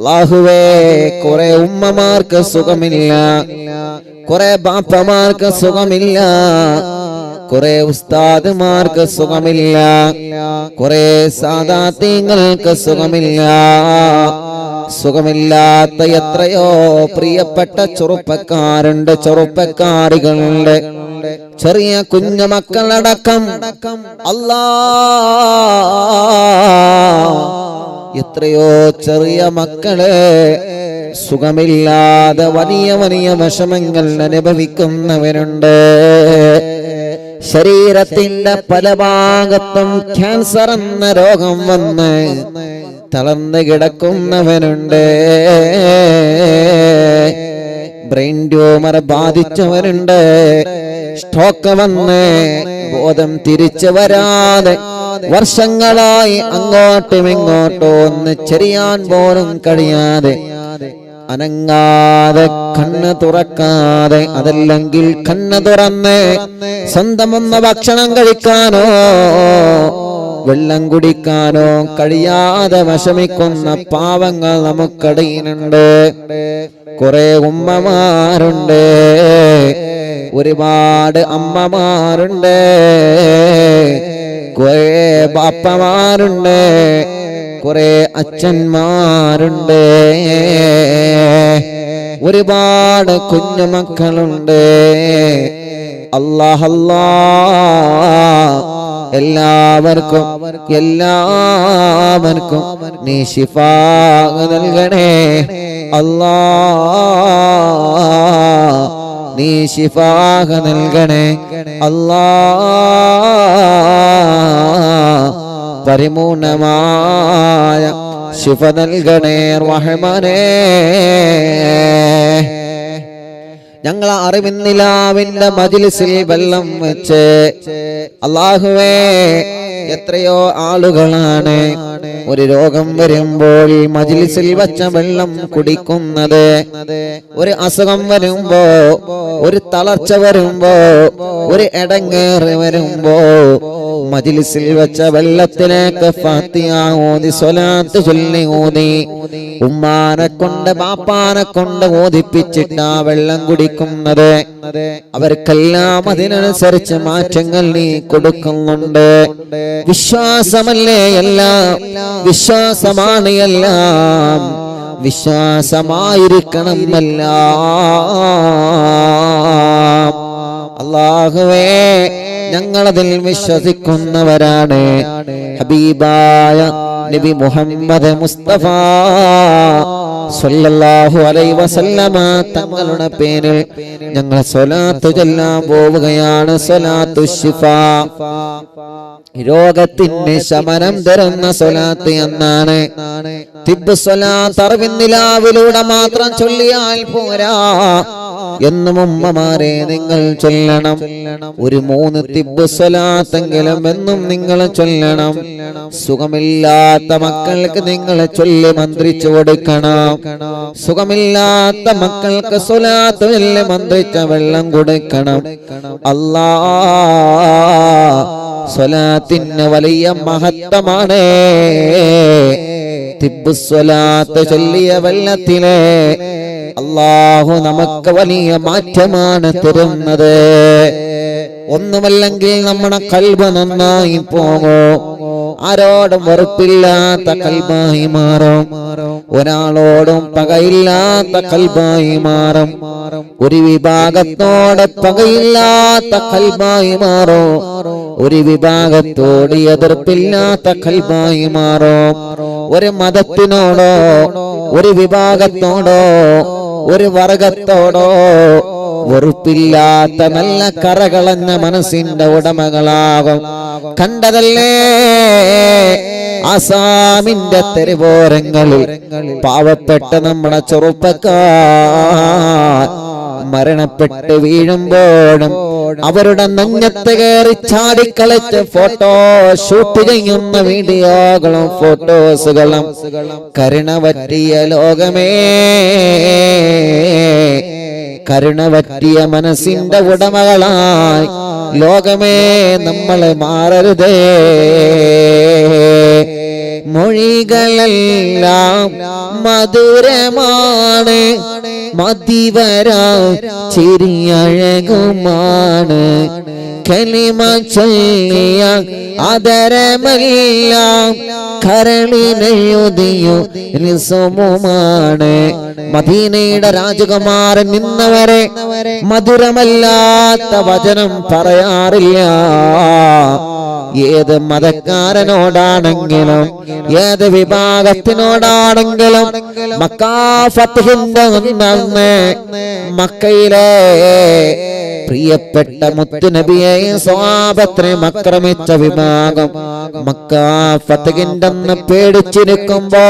അല്ലാഹുവേ കുറെ ഉമ്മമാർക്ക് സുഖമില്ല, കുറെ ബാപ്പമാർക്ക് സുഖമില്ല, കുറെ ഉസ്താദുമാർക്ക് സുഖമില്ല, കുറെ സാദാത്യങ്ങൾക്ക് സുഖമില്ല. സുഖമില്ലാത്ത എത്രയോ പ്രിയപ്പെട്ട ചെറുപ്പക്കാരുണ്ട്, ചെറുപ്പക്കാരികളുണ്ട്, ചെറിയ കുഞ്ഞു മക്കളടക്കം. അല്ലാ, എത്രയോ ചെറിയ മക്കളെ സുഖമില്ലാതെ വലിയ വലിയ വിഷമങ്ങൾ അനുഭവിക്കുന്നവരുണ്ട്. ശരീരത്തിന്റെ പല ഭാഗത്തും ക്യാൻസർ എന്ന രോഗം വന്ന് തളർന്നു കിടക്കുന്നവനുണ്ട്. ബ്രെയിൻ ട്യൂമർ ബാധിച്ചവരുണ്ട്. സ്ട്രോക്ക് വന്ന് ബോധം തിരിച്ചു വരാതെ വർഷങ്ങളായി അങ്ങോട്ടും ഇങ്ങോട്ടും ഒന്ന് ചെറിയാൻ പോലും കഴിയാതെ, അനങ്ങാതെ, കണ്ണ് തുറക്കാതെ, അതല്ലെങ്കിൽ കണ്ണ് തുറന്ന് സ്വന്തം ഒന്ന് ഭക്ഷണം കഴിക്കാനോ വെള്ളം കുടിക്കാനോ കഴിയാതെ വിഷമിക്കുന്ന പാവങ്ങൾ നമുക്കിടയിലുണ്ട്. കുറെ ഉമ്മമാരുണ്ട്, ഒരുപാട് അമ്മമാരുണ്ട്, കുറെ ബാപ്പമാരുണ്ട്, കുറെ അച്ഛന്മാരുണ്ട്, ഒരുപാട് കുഞ്ഞുമക്കളുണ്ട്. അല്ലാഹ് എല്ലാവർക്കും നീ ശിഫാ നൽകണേ. അല്ലാ, നീ ശിഫാ നൽകണേ. അല്ലാ, പരിപൂർണമായ ശിഫ നൽകണേ റഹ്മാനേ. ഞങ്ങൾ അറിവിന്നിലാവിന്റെ മജ്‌ലിസിൽ വെള്ളം വെച്ച് അല്ലാഹുവേ, എത്രയോ ആളുകളാണ് ഒരു രോഗം വരുമ്പോൾ മജ്‌ലിസിൽ വച്ച വെള്ളം കുടിക്കുന്നത്. ഒരു അസുഖം വരുമ്പോ, ഒരു തളർച്ച വരുമ്പോ, ഒരു ഇടങ്ങേറ് വരുമ്പോ മജ്‌ലിസിൽ വെച്ച വെള്ളത്തിലേക്ക് ഫാത്തിഹ ഓതി സ്വലാത്ത് ചൊല്ലി ഓതി ഉമ്മാനെ കൊണ്ട് ബാപ്പാനെ കൊണ്ട് ഓതിപ്പിച്ചിട്ട് ആ വെള്ളം കുടിക്കുന്നത്. അവർക്കെല്ലാം അതിനനുസരിച്ച് മാറ്റങ്ങൾ നീ കൊടുക്കുന്നുണ്ട്. വിശ്വാസമല്ലേ എല്ലാം, വിശ്വാസമാണ് എല്ലാം, വിശ്വാസമായിരിക്കണം എല്ലാം. അല്ലാഹുവേ, ഞങ്ങളതിൽ വിശ്വസിക്കുന്നവരാണ്. ഹബീബായ നബി മുഹമ്മദ് മുസ്തഫ സ്വല്ലല്ലാഹു അലൈഹി വസല്ലമ തങ്ങളുടെ പേരിൽ ഞങ്ങൾ സ്വലാത്ത് ചൊല്ലാൻ പോവുകയാണ്. സ്വലാത്തു ശിഫാ, രോഗത്തിന് ശമനം തരുന്ന സ്വലാത്ത് എന്നാണ്. തിബ്ബ് സ്വലാത്ത് അറിവിന്നിലാവിലൂടെ മാത്രം ചൊല്ലിയാൽ പോരാ, എന്നും ഉമ്മമാരെ നിങ്ങൾ ചൊല്ലണം. ഒരു 3 തിബ്ബ് സ്വലാത്തെങ്കിലും എന്നും നിങ്ങൾ ചൊല്ലണം. സുഖമില്ലാത്ത മക്കൾക്ക് നിങ്ങൾ ചൊല്ലി മന്ത്രിച്ചു കൊടുക്കണം. സുഖമില്ലാത്ത മക്കൾക്ക് സ്വലാത്ത് ചൊല്ലി മന്ത്രിച്ച വെള്ളം കൊടുക്കണം. അല്ലാ, സ്വലാത്തിന് വലിയ മഹത്വമാണ്. തിബ്ബ് സ്വലാത്ത് ചൊല്ലിയ വെള്ളത്തിലെ അല്ലാഹു നമുക്ക് വലിയ മാറ്റമാണ് തരുന്നത്. ഒന്നുമല്ലെങ്കിൽ നമ്മുടെ ഖൽബ് നന്നായി പോകും. ആരോടും വെറുപ്പില്ലാത്ത ഖൽബായി മാറും. ഒരാളോടും പകയില്ലാത്ത ഖൽബായി മാറും. ഒരു വിഭാഗത്തോട് പകയില്ലാത്ത ഖൽബായി മാറും. ഒരു വിഭാഗത്തോട് എതിർപ്പില്ലാത്ത ഖൽബായി മാറും. ഒരു മതത്തിനോടോ, ഒരു വിഭാഗത്തോടോ, ഒരു വർഗത്തോടോ വെറുപ്പില്ലാത്ത നല്ല കറകളഞ്ഞ മനസ്സിന്റെ ഉടമകളാകും. കണ്ടതല്ലേ ആസാമിന്റെ തെരുവോരങ്ങളിൽ പാവപ്പെട്ട നമ്മുടെ ചെറുപ്പക്കാർ മരണപ്പെട്ട് വീഴുമ്പോഴും അവരുടെ നെഞ്ഞത്ത് കയറി ചാടിക്കളിച്ച് ഫോട്ടോ ഷൂട്ട് ചെയ്യുന്ന വീഡിയോകളും ഫോട്ടോസുകളും. കരുണ പറ്റിയ ലോകമേ, കരുണ പറ്റിയ മനസ്സിന്റെ ഉടമകളായി ലോകമേ നമ്മളെ മാറരുതേ. മൊഴികളെല്ലാം മധുരമാണ്, മതിവരാ ചിരിയഴകുമാണ്. കലിമ ചൊല്ലിയ ആദരമെല്ലാം കരളിനെഴുതിയോ നിസമുമാണ്. മദീനയുടെ രാജകുമാരൻ നിന്നവരെ മധുരമല്ലാത്ത വചനം പറയാറില്ല. ഏത് മതക്കാരനോടാണെങ്കിലും ഏത് വിഭാഗത്തിനോടാണെങ്കിലും മക്കാ ഫത്ഹിന്റെ അന്ന് മക്കയിലെ പ്രിയപ്പെട്ട മുത്തുനബിയെയും സ്വഹാബത്തിനെയും ആക്രമിച്ച വിഭാഗം മക്കാ ഫത്ഹിന്റെ അന്ന് പേടിച്ചിരിക്കുമ്പോ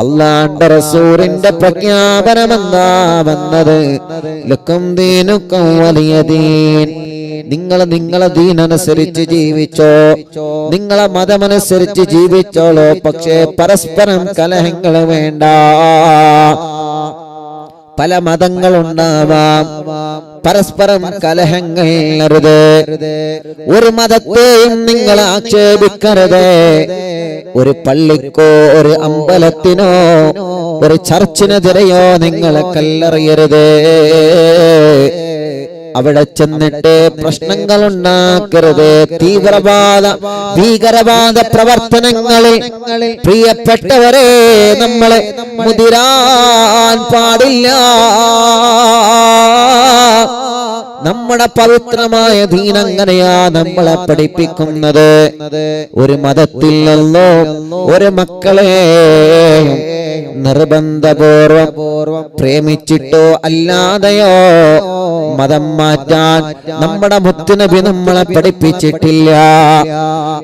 അല്ലാഹുവിന്റെ റസൂലിന്റെ പ്രഖ്യാപനമെന്താ വന്നത്? ലക്കും ദീനുക്കും വലിയ ദീൻ. നിങ്ങളെ ദീനനുസരിച്ച് ജീവിച്ചോ, നിങ്ങളെ മതമനുസരിച്ച് ജീവിച്ചോളൂ, പക്ഷേ പരസ്പരം കലഹങ്ങൾ വേണ്ട. പല മതങ്ങളുണ്ടാവാം, പരസ്പരം കലഹങ്ങൾ അരുത്. ഒരു മതത്തെയും നിങ്ങൾ ആക്ഷേപിക്കരുത്. ഒരു പള്ളിക്കോ ഒരു അമ്പലത്തിനോ ഒരു ചർച്ചിനെതിരെയോ നിങ്ങൾ കല്ലെറിയരുത്. അവിടെ ചെന്നിട്ട് പ്രശ്നങ്ങൾ ഉണ്ടാക്കരുത്. ഭീകരവാദ പ്രവർത്തനങ്ങളിൽ പ്രിയപ്പെട്ടവരെ നമ്മളെ മുതിരാൻ പാടില്ല. നമ്മുടെ പവിത്രമായ ദീൻ അങ്ങനെയാ നമ്മളെ പഠിപ്പിക്കുന്നത്. ഒരു മതത്തിലല്ലോ ഒരു മക്കളെ നിർബന്ധപൂർവം പ്രേമിച്ചിട്ടോ അല്ലാതെയോ മതം മാറ്റാൻ നമ്മുടെ മുത്തുനബി നമ്മളെ പഠിപ്പിച്ചിട്ടില്ല.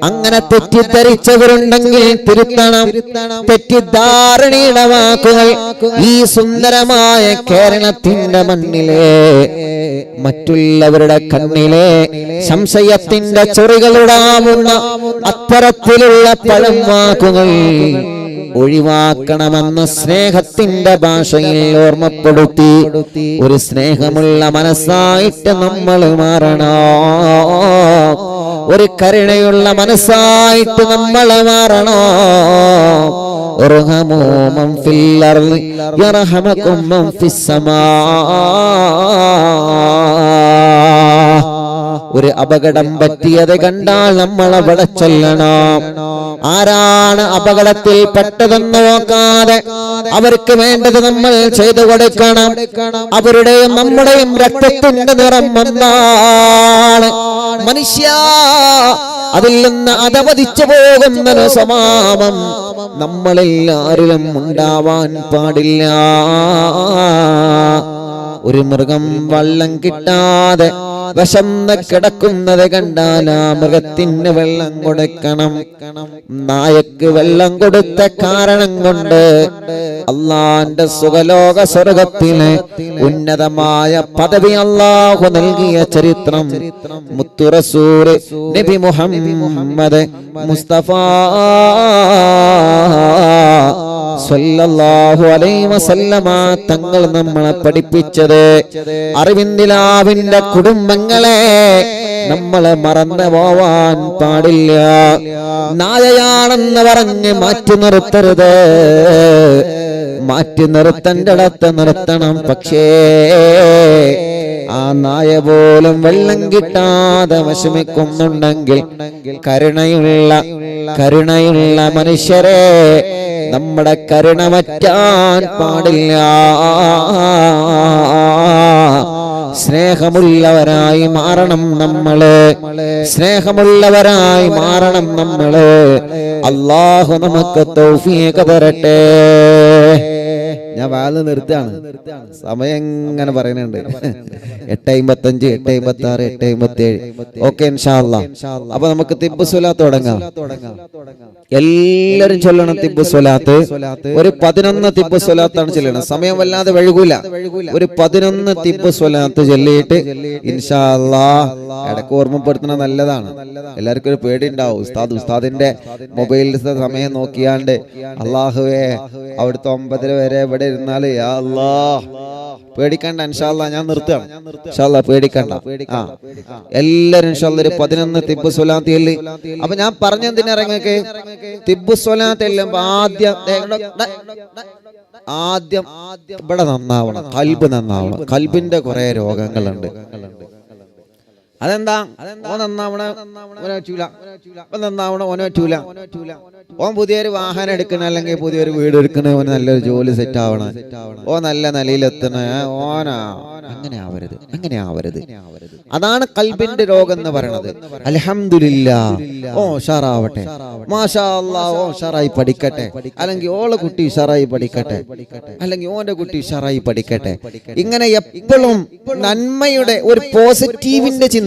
അങ്ങനെ തെറ്റിദ്ധരിച്ചവരുണ്ടെങ്കിൽ തിരുത്തണം. തെറ്റിദ്ധാരണയുടെ വാക്കുകൾ ഈ സുന്ദരമായ കേരളത്തിന്റെ മണ്ണിലെ മറ്റുള്ളവരുടെ കണ്ണിലെ സംശയത്തിന്റെ ചൊറികളുടാവുന്ന അത്തരത്തിലുള്ള പഴം വാക്കുകൾ ഒഴിവാക്കണമെന്ന് സ്നേഹത്തിന്റെ ഭാഷയിൽ ഓർമ്മപ്പെടുത്തി. ഒരു സ്നേഹമുള്ള മനസ്സായിട്ട് നമ്മൾ മാറണം. ഒരു കരുണയുള്ള മനസ്സായിട്ട് നമ്മൾ മാറണം. ഇർഹമൂ മൻ ഫിൽ അർളി യർഹമകും മൻ ഫിസ് സമാ. ഒരു അപകടം പറ്റിയത് കണ്ടാൽ നമ്മൾ അവിടെ ചെല്ലണം. ആരാണ് അപകടത്തിൽ പെട്ടതെന്ന് നോക്കാതെ അവർക്ക് വേണ്ടത് നമ്മൾ ചെയ്തു കൊടുക്കണം. അവരുടെയും നമ്മുടെയും രക്തത്തിന്റെ നിറം ഒന്നാണ്. മനുഷ്യ അതിൽ നിന്ന് അധപതിച്ചു പോകുന്നൊരു സ്വഭാവം നമ്മളെല്ലാരിലും ഉണ്ടാവാൻ പാടില്ല. ഒരു മൃഗം വെള്ളം കിട്ടാതെ വിശന്ന് കിടക്കുന്നത് കണ്ടാൽ ആ മൃഗത്തിന് വെള്ളം കൊടുക്കണം. നായക്ക് വെള്ളം കൊടുത്ത കാരണം കൊണ്ട് അള്ളാന്റെ സുഖലോക സ്വർഗത്തിലെ ഉന്നതമായ പദവി അള്ളാഹു നൽകിയ ചരിത്രം മുത്തു റസൂൽ നബി മുഹമ്മദ് മുസ്തഫ സല്ലല്ലാഹു അലൈഹി വസല്ലമ തങ്ങൾ നമ്മളെ പഠിപ്പിച്ചത്. അറിവിന്ദിലാവിന്റെ കുടുംബങ്ങളെ നമ്മളെ മറന്നു പോവാൻ പാടില്ല. നായയാണെന്ന് പറഞ്ഞ് മാറ്റി നിർത്തരുത്. മാറ്റി നിർത്തേണ്ടടത്ത് നിർത്തണം. പക്ഷേ ആ നായ പോലും വെള്ളം കിട്ടാതെ വിഷമിക്കുന്നുണ്ടെങ്കിൽ കരുണയുള്ള മനുഷ്യരെ നമ്മുടെ കരുണ വറ്റാൻ പാടില്ല. സ്നേഹമുള്ളവരായി മാറണം നമ്മള്. സ്നേഹമുള്ളവരായി മാറണം നമ്മള്. അല്ലാഹു നമുക്ക് തൗഫീഖ് തരട്ടെ. ഞാൻ വാല് നിർത്തുകയാണ്. സമയം ഇങ്ങനെ പറയുന്നുണ്ട്. 8:55, 8:56, 8:57. ഓക്കെ ഇൻഷാ അല്ലാഹ്. അപ്പൊ നമുക്ക് തിബ്ബു സ്വലാത്ത് തുടങ്ങാം. എല്ലാരും ചൊല്ലണം തിബ്ബു സ്വലാത്ത്. ഒരു 11 തിബ്ബു സ്വലാത്താണ് ചൊല്ലണം. സമയം വല്ലാതെ വഴുകൂല. ഒരു 11 തിബ്ബു സ്വലാത്ത് ചൊല്ലിയിട്ട് ഇൻഷാ അല്ലാഹ് ഇടയ്ക്ക് ഓർമ്മപ്പെടുത്തണ നല്ലതാണ്. എല്ലാവർക്കും ഒരു പേടി ഉണ്ടാവും. ഉസ്താദിന്റെ മൊബൈലിലത്തെ സമയം നോക്കിയാണ്ട് അള്ളാഹുവേ അവിടുത്തെ 9 വരെ ഇവിടെ ഇരുന്നാല് യാ അല്ലാഹ് പേടിക്കണ്ട, ഇൻഷാ അല്ലാഹ് ഞാൻ നിർത്താം. ഇൻഷാ അല്ലാഹ് പേടിക്കണ്ട. എല്ലാരും ഇൻഷാ അല്ലാഹ് ഒരു 11 തിബ്ബു സ്വലാത്ത് ചൊല്ലി. അപ്പൊ ഞാൻ പറഞ്ഞെന്തിനിറങ്ങൊക്കെ തിബ്ബു സ്വലാത്ത് എല്ലാം ആദ്യം ഇവിടെ നന്നാവണം, കൽബ് നന്നാവണം. കൽബിന്റെ കുറെ രോഗങ്ങളുണ്ട്. അതെന്താ? ഓൻ നന്നാവണ ഓനെ പറ്റൂല, നന്നാവണ ഓനെ പറ്റൂല. ഓൻ പുതിയൊരു വാഹനം എടുക്കണ, അല്ലെങ്കിൽ പുതിയൊരു വീട് എടുക്കണ, ഓന് നല്ലൊരു ജോലി സെറ്റ് ആവണ, ഓ നല്ല നിലയിലെത്തണ, ഓനാ അങ്ങനെ ആവരുത്. അതാണ് കൽബിന്റെ രോഗം എന്ന് പറയുന്നത്. അൽഹംദുലില്ലാഹ്, ഓ ഉഷാറാവട്ടെ, മാഷാ അല്ലാഹ്, ഓ ഉഷാറായി പഠിക്കട്ടെ, അല്ലെങ്കിൽ ഓളെ കുട്ടി ഉഷാറായി പഠിക്കട്ടെ, അല്ലെങ്കിൽ ഓന്റെ കുട്ടി ഉഷാറായി പഠിക്കട്ടെ. ഇങ്ങനെ എപ്പോഴും നന്മയുടെ ഒരു പോസിറ്റീവിന്റെ ചിന്ത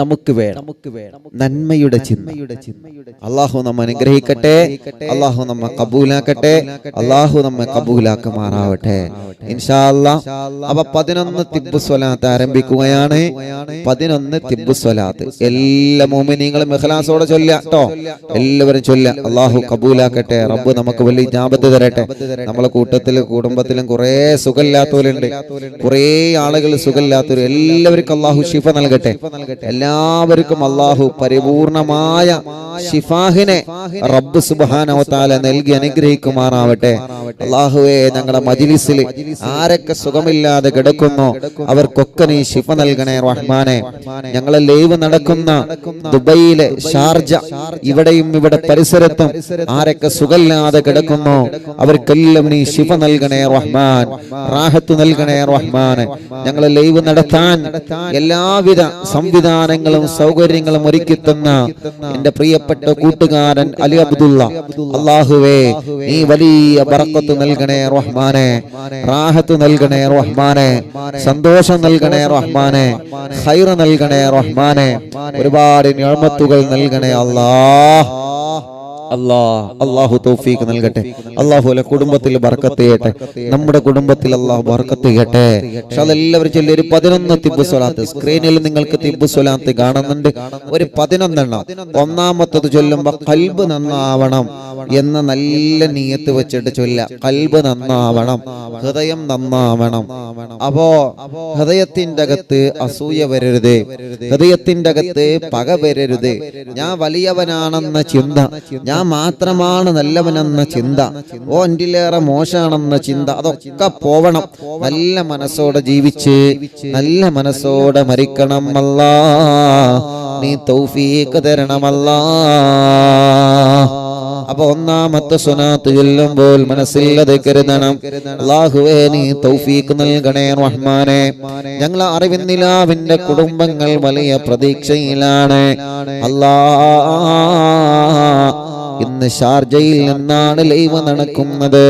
നമുക്ക് വേണം, നന്മയുടെ ചിന്ത. അല്ലാഹു നമ്മെ അനുഗ്രഹിക്കട്ടെ, അല്ലാഹു നമ്മെ കബൂലാക്കട്ടെ, അല്ലാഹു നമ്മെ കബൂലാക്കുമാറാവട്ടെ ഇൻഷാ അല്ലാഹ്. അപ്പൊ 11 തിബ്ബു സ്വലാത്ത് ആരംഭിക്കുകയാണ്. 11 തിബ്ബു സ്വലാത്ത് എല്ലാ മുഅ്മിനീങ്ങളും ഇഖ്ലാസോടെ ചൊല്ലുക ട്ടോ. എല്ലാവരും ചൊല്ലുക. അല്ലാഹു കബൂലാക്കട്ടെ, റബ്ബ് നമുക്ക് വലിയ ഇജാബത്ത് തരട്ടെ. നമ്മളെ കൂട്ടത്തിലും കുടുംബത്തിലും കുറേ സുഖമില്ലാത്തവരുണ്ട്, കുറേ ആളുകൾ സുഖമില്ലാത്തവർ. എല്ലാവർക്കും അല്ലാഹു ശിഫ നൽകട്ടെ. എല്ലാവർക്കും അല്ലാഹു പരിപൂർണമായ ശിഫാഹിനെ റബ്ബ് സുബ്ഹാനഹു വ തആല നൽകി അനുഗ്രഹിക്കുമാറാവട്ടെ. അല്ലാഹുവേ, ഞങ്ങളുടെ മജ്ലിസിൽ ആരൊക്കെ സുഖമില്ലാതെ കിടക്കുന്നോ അവർക്കൊക്കെ നീ ശിഫ നൽകണേ റഹ്മാനെ. ഞങ്ങളെ ലൈവ് നടക്കുന്ന ദുബൈയിലെ ഷാർജ, ഇവിടെയും ഇവിടെ പരിസരത്തും ആരൊക്കെ സുഖമില്ലാതെ കിടക്കുന്നോ അവർക്കെല്ലാം നീ ശിഫ നൽകണേ റഹ്മാൻ, റാഹത്ത് നൽകണേ റഹ്മാനെ. ഞങ്ങളെ ലൈവ് നടത്താൻ എല്ലാവിധ സംവിധാനങ്ങളും സൗകര്യങ്ങളും ഒരുക്കി തന്ന എന്റെ പ്രിയപ്പെട്ട കൂട്ടുകാരൻ അലി അബ്ദുള്ള, അല്ലാഹുവേ നീ വലിയ ബറക്കത്ത് നൽകണേ റഹ്മാനെ, റാഹത്ത് നൽകണേ റഹ്മാനെ, സന്തോഷം നൽകണേ റഹ്മാനെ, ഖൈർ നൽകണേ റഹ്മാനെ, ഒരുപാട് നിഅമത്തുകൾ നൽകണേ അല്ലാഹ്. അല്ലാഹു തൗഫീഖ് നൽകട്ടെ. അല്ലാഹു അല്ല കുടുംബത്തിൽ ബർക്കത്ത് ചെയ്യട്ടെ, നമ്മുടെ കുടുംബത്തിൽ അല്ലാഹു ബർക്കത്ത് ചെയ്യട്ടെ. എല്ലാവരും ചൊല്ലി ഒരു 11 തിബ്ബു സ്വലാത്ത്. സ്ക്രീനിൽ നിങ്ങൾക്ക് തിബ്ബു സ്വലാത്ത് കാണുന്നുണ്ട്, ഒരു 11 എണ്ണം. ഒന്നാമത്തത് ചൊല്ലുമ്പോൾ ഖൽബ് നന്നാവണം എന്ന നല്ല നിയത്ത് വെച്ചിട്ട് ചൊല്ല. ഖൽബ് നന്നാവണം, ഹൃദയം നന്നാവണം. അപ്പോ ഹൃദയത്തിന്റെ അകത്ത് അസൂയ വരരുത്, ഹൃദയത്തിന്റെ അകത്ത് പക വരരുത്, ഞാൻ വലിയവനാണെന്ന ചിന്ത, ഞാൻ മാത്രമാണ് നല്ലവനെന്ന ചിന്ത, ഓ എന്റിലേറെ മോശമാണെന്ന ചിന്ത, അതൊക്കെ പോവണം. നല്ല മനസ്സോടെ ജീവിച്ച് നല്ല മനസ്സോടെ മരിക്കണം. അല്ലാ നീ തൗഫീഖ് തരണമല്ലാ. അപ്പൊ ഒന്നാമത്തെ സ്വലാത്ത് ചൊല്ലുമ്പോൾ മനസ്സിൽ അത് കരുതണം, അല്ലാഹുവേ നീ തൗഫീഖ് നൽകണേ റഹ്മാനെ. ഞങ്ങൾ അറിവിന്നിലാവിന്റെ കുടുംബങ്ങൾ വലിയ പ്രതീക്ഷയിലാണ്. അല്ലാ, ഇന്ന് ഷാർജയിൽ നിന്നാണ് ലൈവ് നടക്കുന്നത്.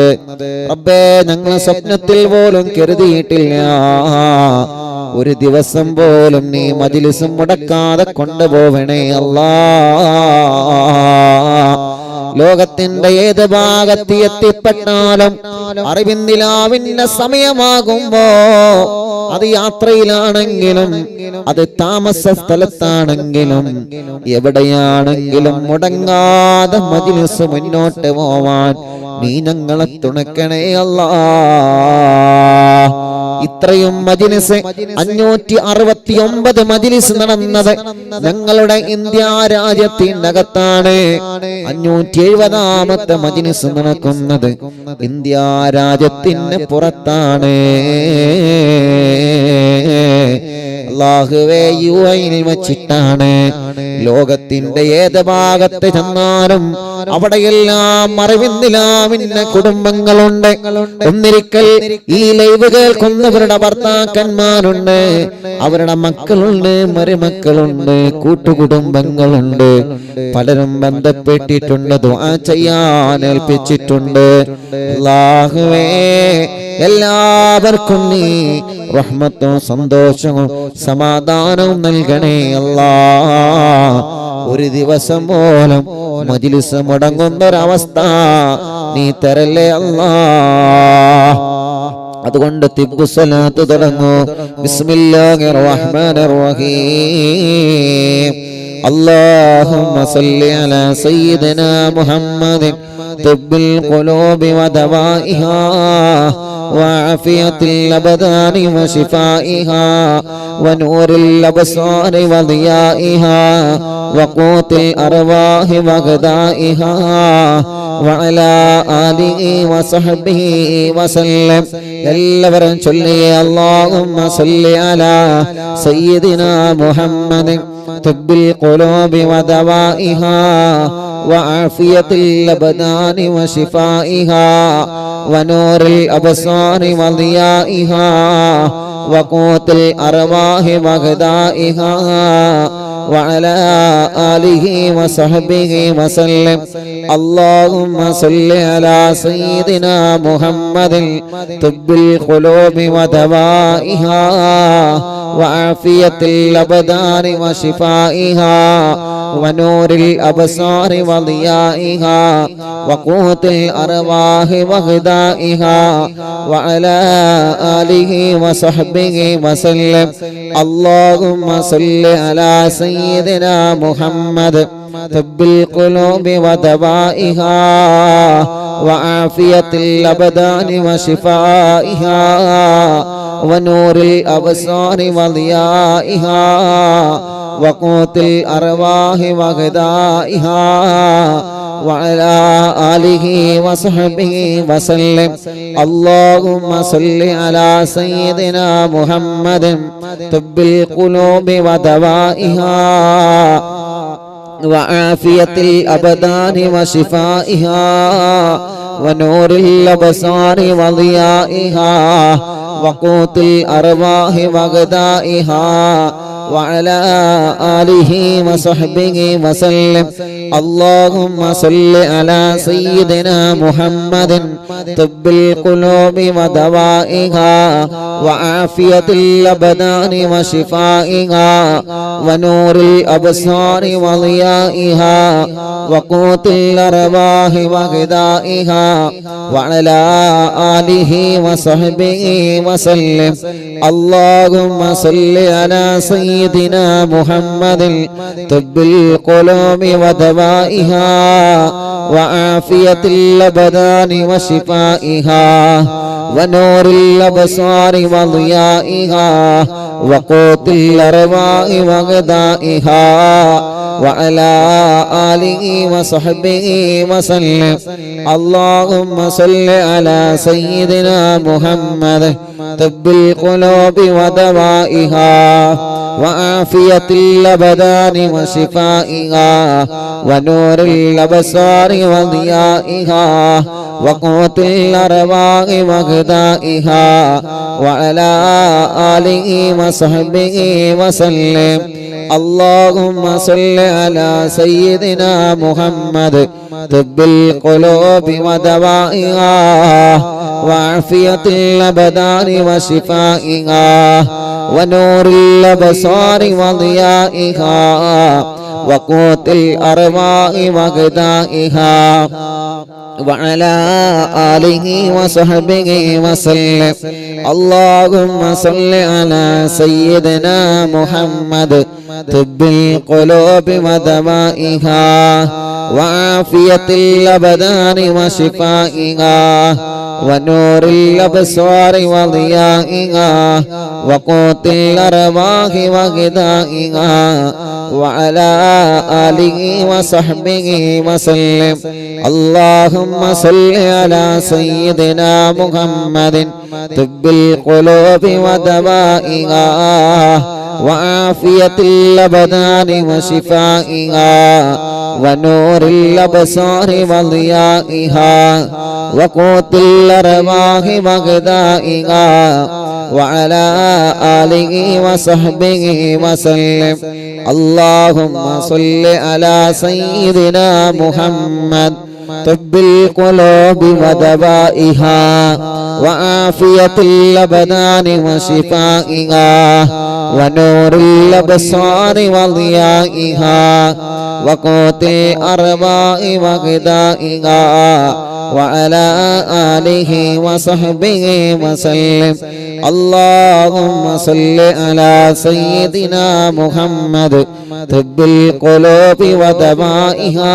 റബ്ബേ, ഞങ്ങൾ സ്വപ്നത്തിൽ പോലും കരുതിയിട്ടില്ല ഒരു ദിവസം പോലും നീ മജ്ലിസ് മുടക്കാതെ കൊണ്ടുപോവണേ അല്ലാ. ലോകത്തിന്റെ ഏത് ഭാഗത്ത് എത്തിപ്പെട്ടാലും അറിവിന്നിലാവിന്റെ സമയമാകുമ്പോ, അത് യാത്രയിലാണെങ്കിലും അത് താമസ സ്ഥലത്താണെങ്കിലും എവിടെയാണെങ്കിലും മുടങ്ങാതെ മജ്ലിസ് മുന്നോട്ട് പോവാൻ നീ ഞങ്ങളെ തുണക്കണേ അല്ലാ. ഇത്രയും മജ്ലിസ് 569 മജ്ലിസ് നടന്നത് ഞങ്ങളുടെ ഇന്ത്യ രാജ്യത്തിനകത്താണ്. 570ാമത്തെ മജ്ലിസ് നടക്കുന്നത് ഇന്ത്യ രാജ്യത്തിന് പുറത്താണ്. അല്ലാഹുവേ, യുഎഇൽ വെച്ചിട്ടാണ്. ലോകത്തിന്റെ ഏത് ഭാഗത്ത് ചെന്നാലും അവിടെയെല്ലാം അറിവിന്നിലാവിന്റെ കുടുംബങ്ങളുണ്ട്. ഒന്നിരിക്കൽ ഈ ലൈവ് കേൾക്കുന്നവരുടെ ഭർത്താക്കന്മാരുണ്ട്, അവരുടെ മക്കളുണ്ട്, മരുമക്കളുണ്ട്, കൂട്ടുകുടുംബങ്ങളുണ്ട്. പലരും ബന്ധപ്പെട്ടിട്ടുണ്ട്, ദുആ ചെയ്യാൻ ഏൽപ്പിച്ചിട്ടുണ്ട്. അല്ലാഹുവേ, എല്ലാവർക്കും നീ റഹ്മത്തും സന്തോഷവും സമാധാനവും നൽകണേ അല്ലാ. ഒരു ദിവസം പോലും മജ്ലിസ് മുടങ്ങുന്നൊരവസ്ഥ നീ തരല്ലേ അല്ലാ. അതുകൊണ്ട് തിബ്ബു സ്വലാത്ത് തുടങ്ങൂ. ബിസ്മില്ലാഹിർ റഹ്മാനിർ റഹീം. അല്ലാഹുമ്മ സല്ലി അലാ സയ്യിദിനാ മുഹമ്മദിൻ തിബ്ബിൽ ഖുലൂബി വദവാഇഹാ وعافية الأبدان وشفائها ونور الأبصار وضيائها وقوت الأرواح وغذائها وعلى آله وصحبه وسلم. എല്ലാവരും ചൊല്ലി اللهم صل على سيدنا محمد طب القلوب ودوائها وعافية الأبدان وشفائها ونور الأبصار وضيائها وقوت الأرواح وغذائها وعلى آله وصحبه وسلم. اللهم صل على سيدنا محمد طب القلوب ودوائها وعافية الأبدان وشفائها ونور الأبصار وضيائها وقوت الأرواح وغذائها وعلى آله وصحبه وسلم. اللهم صل على سيدنا محمد طب القلوب ودوائها وعافية الأبدان وشفائها ونور الأبصار وضيائها وقوت الأرواح وغذائها وعلى آله وصحبه وسلم. اللهم صل على سيدنا محمد طب القلوب ودوائها وعافية الأبدان وشفائها ونور الأبصار وضيائها وقوت الأرواح وغذائها وعلى آله وصحبه وسلم. اللهم صل على سيدنا محمد طب القلوب ودوائها وعافية الأبدان وشفائها ونور الأبصار وضيائها وقوت الأرواح وغذائها وعلى آله وصحبه وسلم. اللهم صل على سيدنا محمد طب القلوب ودوائها وعافية الأبدان وشفائها ونور الأبصار وضيائها وقوت الأرواح وغذائها وعلى آله وصحبه وسلم. اللهم صل على سيدنا محمد طب القلوب ودوائها وعافية الأبدان وشفائها ونور الأبصار وضيائها وقوت الأرواح وغذائها وعلى آله وصحبه وسلم. اللهم صل على سيدنا محمد طب القلوب ودوائها وعافية الأبدان وشفائها ونور الأبصار وضيائها وقوت الأرواح وغذائها وعلى آله وصحبه وسلم. اللهم صل على سيدنا محمد طب القلوب ودوائها وعافية الأبدان وشفائها ونور الأبصار وضيائها وقوت الأرواح وغذائها وعلى آله وصحبه وسلم. اللهم صل على سيدنا محمد طب القلوب ودوائها وعافية الأبدان وشفائها ونور الأبصار وضيائها وقوت الأرواح وغذائها وعلى آله وصحبه وسلم. اللهم صل على سيدنا محمد طب القلوب ودوائها وعافية الأبدان وشفائها ونور الأبصار وضيائها وقوت الأرواح وغذائها وعلى آله وصحبه وسلم. اللهم صل على سيدنا محمد طب القلوب ودوائها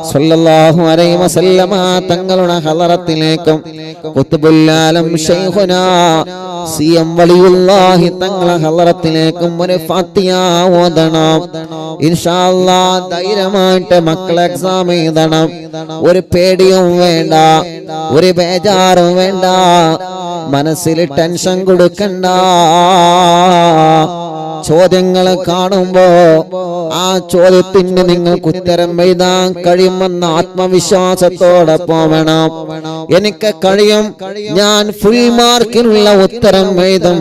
സ്വല്ലല്ലാഹു അലൈഹി വസല്ലമ തങ്ങളുടെ ഹളറത്തിലേക്കും ഖുത്ബുൽ ആലം ശൈഖുനാ സിയം വലിയുല്ലാഹി തങ്ങളുടെ ഹളറത്തിലേക്കും ഒരു ഫാത്തിഹ ഓതണം. ഇൻഷാ അല്ലാഹ് ധൈര്യമായിട്ട് മക്കളെ എക്സാം എഴുതണം. ഒരു പേടിയും വേണ്ട, ഒരു ബേജാറും വേണ്ട, മനസ്സിൽ ടെൻഷൻ കൊടുക്കണ്ട. ചോദ്യങ്ങൾ കാണുമ്പോ ആ ചോദ്യത്തിന് നിങ്ങൾക്ക് ഉത്തരം എഴുതാൻ കഴിയുമെന്ന ആത്മവിശ്വാസത്തോടെ പോവണം. എനിക്ക് കഴിയും, ഞാൻ ഫുൾ മാർക്കിനുള്ള ഉത്തരം എഴുതും.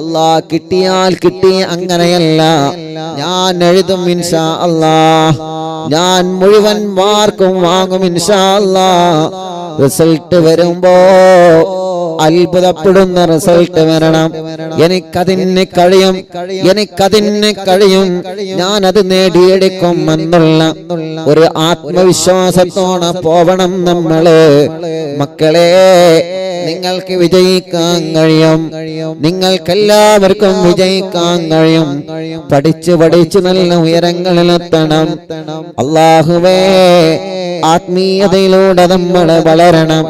അല്ലാഹ് കിട്ടിയാൽ കിട്ടി, അങ്ങനെയല്ല. ഞാൻ എഴുതും ഇൻഷാ അല്ലാഹ്. ഞാൻ മുഴുവൻ മാർക്കും വാങ്ങും ഇൻഷാ അല്ലാഹ്. റിസൾട്ട് വരുമ്പോ അത്ഭുതപ്പെടുന്ന റിസൾട്ട് വരണം. എനിക്കതിന് കഴിയും, എനിക്കതിന് കഴിയും, ഞാനത് നേടിയെടുക്കും എന്നുള്ള ഒരു ആത്മവിശ്വാസത്തോടെ പോവണം നമ്മള്. മക്കളെ, നിങ്ങൾക്ക് വിജയിക്കാൻ കഴിയും, നിങ്ങൾക്കെല്ലാവർക്കും വിജയിക്കാൻ കഴിയും. പഠിച്ച് പഠിച്ച് നല്ല ഉയരങ്ങളിലെത്തണം. അല്ലാഹുവേ, ആത്മീയതയിലൂടെ നമ്മൾ വളരണം.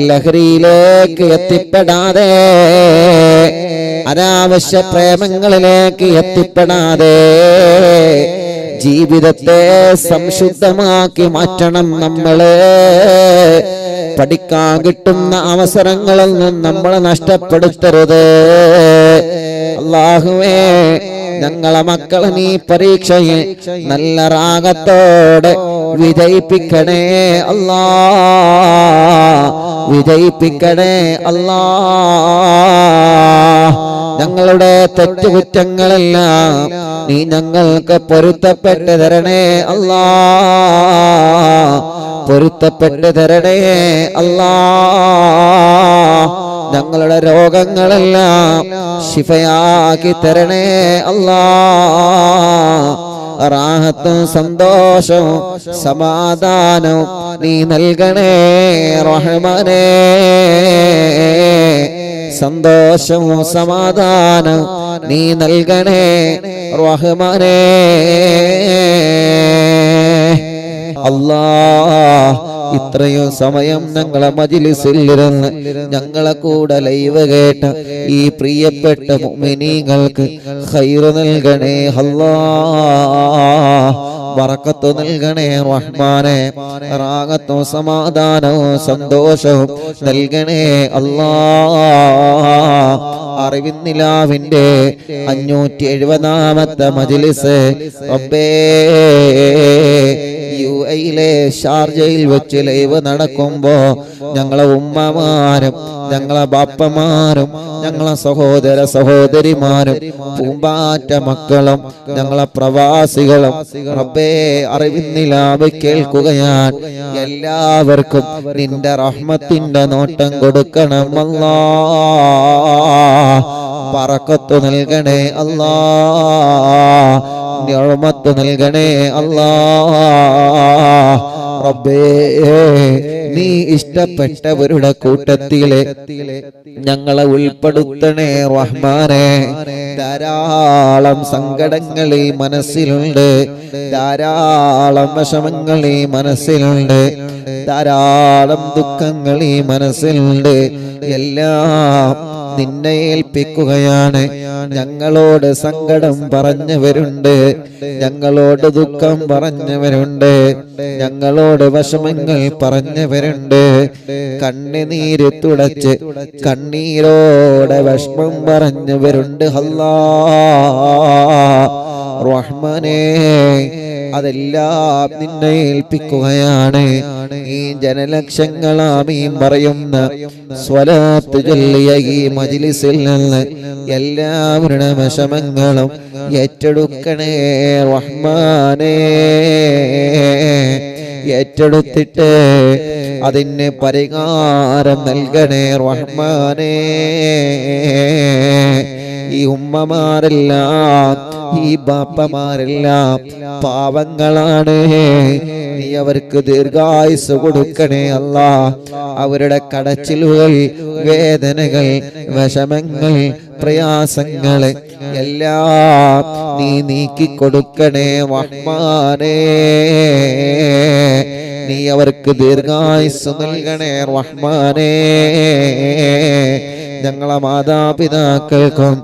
ലഹരിയിലേക്ക് എത്തിപ്പെടാതെ, അനാവശ്യ പ്രേമങ്ങളിലേക്ക് എത്തിപ്പെടാതെ ജീവിതത്തെ സംശുദ്ധമാക്കി മാറ്റണം നമ്മള്. പഠിക്കാൻ കിട്ടുന്ന അവസരങ്ങളൊന്നും നമ്മൾ നഷ്ടപ്പെടുത്തരുത്. അല്ലാഹുവേ, ഞങ്ങളെ മക്കളെ നീ പരീക്ഷയിൽ നല്ല റാഗത്തോടെ വിജയിപ്പിക്കണേ അല്ലാ, വിജയിപ്പിക്കണേ അല്ലാ. ഞങ്ങളുടെ തെറ്റുകുറ്റങ്ങളെല്ലാം നീ ഞങ്ങൾക്ക് പൊരുത്തപ്പെട്ട് തരണേ അല്ലാ, പൊരുത്തപ്പെട്ട് തരണേ അല്ലാ. ഞങ്ങളുടെ രോഗങ്ങളെല്ലാം ശിഫയാക്കി തരണേ അല്ലാ. റാഹത്തും സന്തോഷവും സമാധാനവും നീ നൽകണേ റഹ്മാനേ. സന്തോഷവും സമാധാനവും നീ നൽകണേ റഹ്മാനേ. അല്ലാഹ്, ഇത്രയും സമയം ഞങ്ങളെ മജ്‌ലിസിൽ ഇരുന്ന് ഞങ്ങളെ കൂടെ ലൈവ് കേട്ട ഈ പ്രിയപ്പെട്ട മുഅ്മിനീങ്ങൾക്ക് ഖൈർ നൽകണേ അല്ലാഹ്, ബറക്കത്ത് നൽകണേ റഹ്മാനേ. റാഹത്തും സമാധാനവും സന്തോഷവും നൽകണേ അല്ലാഹ്. അറിവിന്നിലാവിന്റെ 570ാമത്തെ മജ്‌ലിസ് റബ്ബേ, യുഎഇയിലെ ഷാർജയിൽ വെച്ച് ലൈവ് നടക്കുമ്പോ ഞങ്ങളെ ഉമ്മമാരും ഞങ്ങളെ ബാപ്പമാരും ഞങ്ങളെ സഹോദര സഹോദരിമാരും പൂമ്പാറ്റ മക്കളും ഞങ്ങളെ പ്രവാസികളും റബ്ബേ അറിവിന്നിലാവ് കേൾക്കുകയാണ്. എല്ലാവർക്കും നിന്റെ റഹ്മത്തിന്റെ നോട്ടം കൊടുക്കണം അല്ലാഹ്. ബറക്കത്ത് നൽകണേ അല്ലാഹ്, നിഅമത്ത് നൽകണേ അല്ലാഹ്. റബ്ബേ, നീ ഇഷ്ടപ്പെട്ടവരുടെ കൂട്ടത്തിലെ ഞങ്ങളെ ഉൾപ്പെടുത്തണേ റഹ്മാനേ. ധാരാളം സങ്കടങ്ങൾ ഈ മനസ്സിലുണ്ട്, ധാരാളം വിഷമങ്ങൾ ഈ മനസ്സിലുണ്ട്, ധാരാളം ദുഃഖങ്ങൾ ഈ മനസ്സിലുണ്ട്. എല്ലാം നിന്നെ ഏൽപ്പിക്കുകയാണ്. ഞങ്ങളോട് സങ്കടം പറഞ്ഞവരുണ്ട്, ഞങ്ങളോട് ദുഃഖം പറഞ്ഞവരുണ്ട്, ഞങ്ങളോട് വിഷമങ്ങൾ പറഞ്ഞവരുണ്ട്. കണ്ണുനീര് തുടച്ച് കണ്ണീരോടെ വിഷമം പറഞ്ഞവരുണ്ട് അല്ലാഹ് റഹ്മാനേ. അതെല്ലാം നിന്നെ ഏൽപ്പിക്കുകയാണ്. ഈ ജനലക്ഷങ്ങൾ ആമീൻ പറയുന്ന സ്വലാത്ത് ചൊല്ലിയ ഈ മജ്‌ലിസിൽ നിന്ന് എല്ലാവരുടെ വിഷമങ്ങളും ഏറ്റെടുക്കണേ റഹ്മാനേ. ഏറ്റെടുത്തിട്ട് അതിന് പരിഹാരം നൽകണേ റഹ്മാനേ. ഈ ഉമ്മമാരെല്ലാം ഈ ബാപ്പമാരെല്ലാം പാവങ്ങളാണ്. നീ അവർക്ക് ദീർഘായുസ് കൊടുക്കണേ അല്ലാഹ്. അവരുടെ കടച്ചിലുകൾ, വേദനകൾ, വിഷമങ്ങൾ, പ്രയാസങ്ങൾ എല്ലാം നീ നീക്കിക്കൊടുക്കണേ റഹ്മാനേ. നീ അവർക്ക് ദീർഘായുസ്സ് നൽകണേ റഹ്മാനേ. ഞങ്ങളെ മാതാപിതാക്കൾക്കും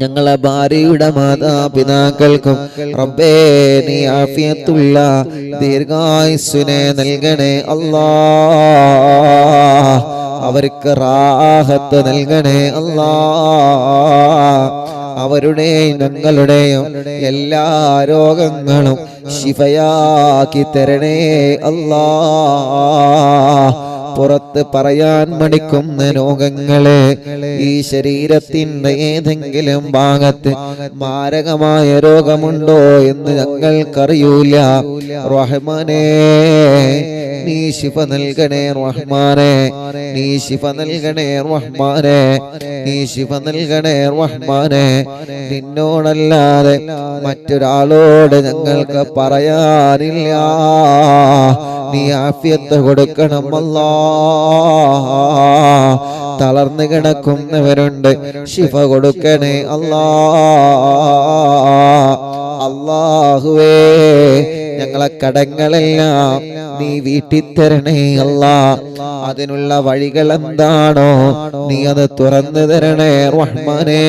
ഞങ്ങളെ ഭാര്യയുടെ മാതാപിതാക്കൾക്കും റബ്ബേ നീ ആഫിയത്തുള്ള ദീർഘായുസ്സിനെ നൽകണേ അല്ലാഹ്. അവർക്ക് റാഹത്ത് നൽകണേ അല്ലാഹ്. അവരുടെയും ഞങ്ങളുടെയും എല്ലാ രോഗങ്ങളും ശിഫയാക്കി തരണേ അല്ലാഹ്. പുറത്ത് പറയാൻ മടിക്കുന്ന രോഗങ്ങളെ ഈ ശരീരത്തിന്റെ ഏതെങ്കിലും ഭാഗത്ത് മാരകമായ രോഗമുണ്ടോ എന്ന് ഞങ്ങൾക്കറിയൂല റഹ്മാനേ. നീ ശിഫ നൽകണേ റഹ്മാനേ. നീ ശിഫ നൽകണേ റഹ്മാനേ. നീ ശിഫ നൽകണേ റഹ്മാനേ. നിന്നോടല്ലാതെ മറ്റൊരാളോട് ഞങ്ങൾക്ക് പറയാനില്ല. നീ ആഫിയത്ത് കൊടുക്കണം അല്ലാഹ്. തളർന്നു കിടക്കുന്നവരുണ്ട്, ശിഫ കൊടുക്കണേ അല്ലാഹ്. അല്ലാഹുവേ ഞങ്ങളെ കടങ്ങളെല്ലാം നീ വീട്ടിത്തരണേ അല്ലാഹ്. അതിനുള്ള വഴികൾ എന്താണോ നീ അത് തുറന്നു തരണേ റഹ്മാനേ.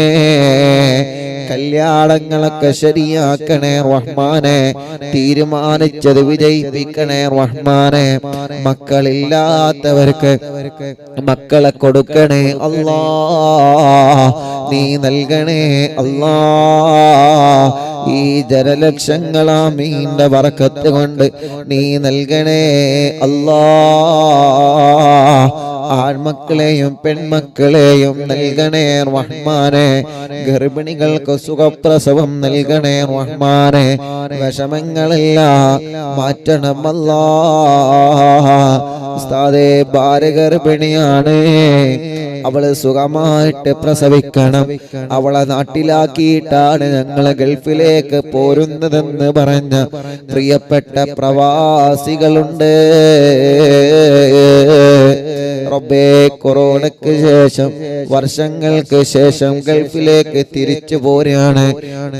കല്യാണങ്ങളൊക്കെ ശരിയാക്കണേ റഹ്മാനെ. തീരുമാനിച്ചത് വിജയിപ്പിക്കണേ റഹ്മാനെ. മക്കളില്ലാത്തവർക്ക് മക്കളെ കൊടുക്കണേ അല്ലാഹ്. നീ നൽകണേ അല്ലാഹ്. ഈ ജനലക്ഷങ്ങളാമീന്റെ ബറക്കത്ത് കൊണ്ട് നീ നൽകണേ അല്ലാഹ്. ആൺമക്കളെയും പെൺമക്കളെയും നൽകണേ റഹ്മാനെ. ഗർഭിണികൾക്ക് സുഖപ്രസവം നൽകണേ റഹ്മാനെ. വിഷമങ്ങളെല്ലാം മാറ്റണം അല്ലാഹ്. ഉസ്താദേ ഭാര്യ ഗർഭിണിയാണ്, അവള് സുഖമായിട്ട് പ്രസവിക്കണം, അവളെ നാട്ടിലാക്കിയിട്ടാണ് ഞങ്ങളെ ഗൾഫിലേക്ക് പോരുന്നതെന്ന് പറഞ്ഞ പ്രിയപ്പെട്ട പ്രവാസികളുണ്ട്. റബ്ബേ കൊറോണയ്ക്ക് ശേഷം വർഷങ്ങൾക്ക് ശേഷം ഗൾഫിലേക്ക് തിരിച്ചു പോരാണ്.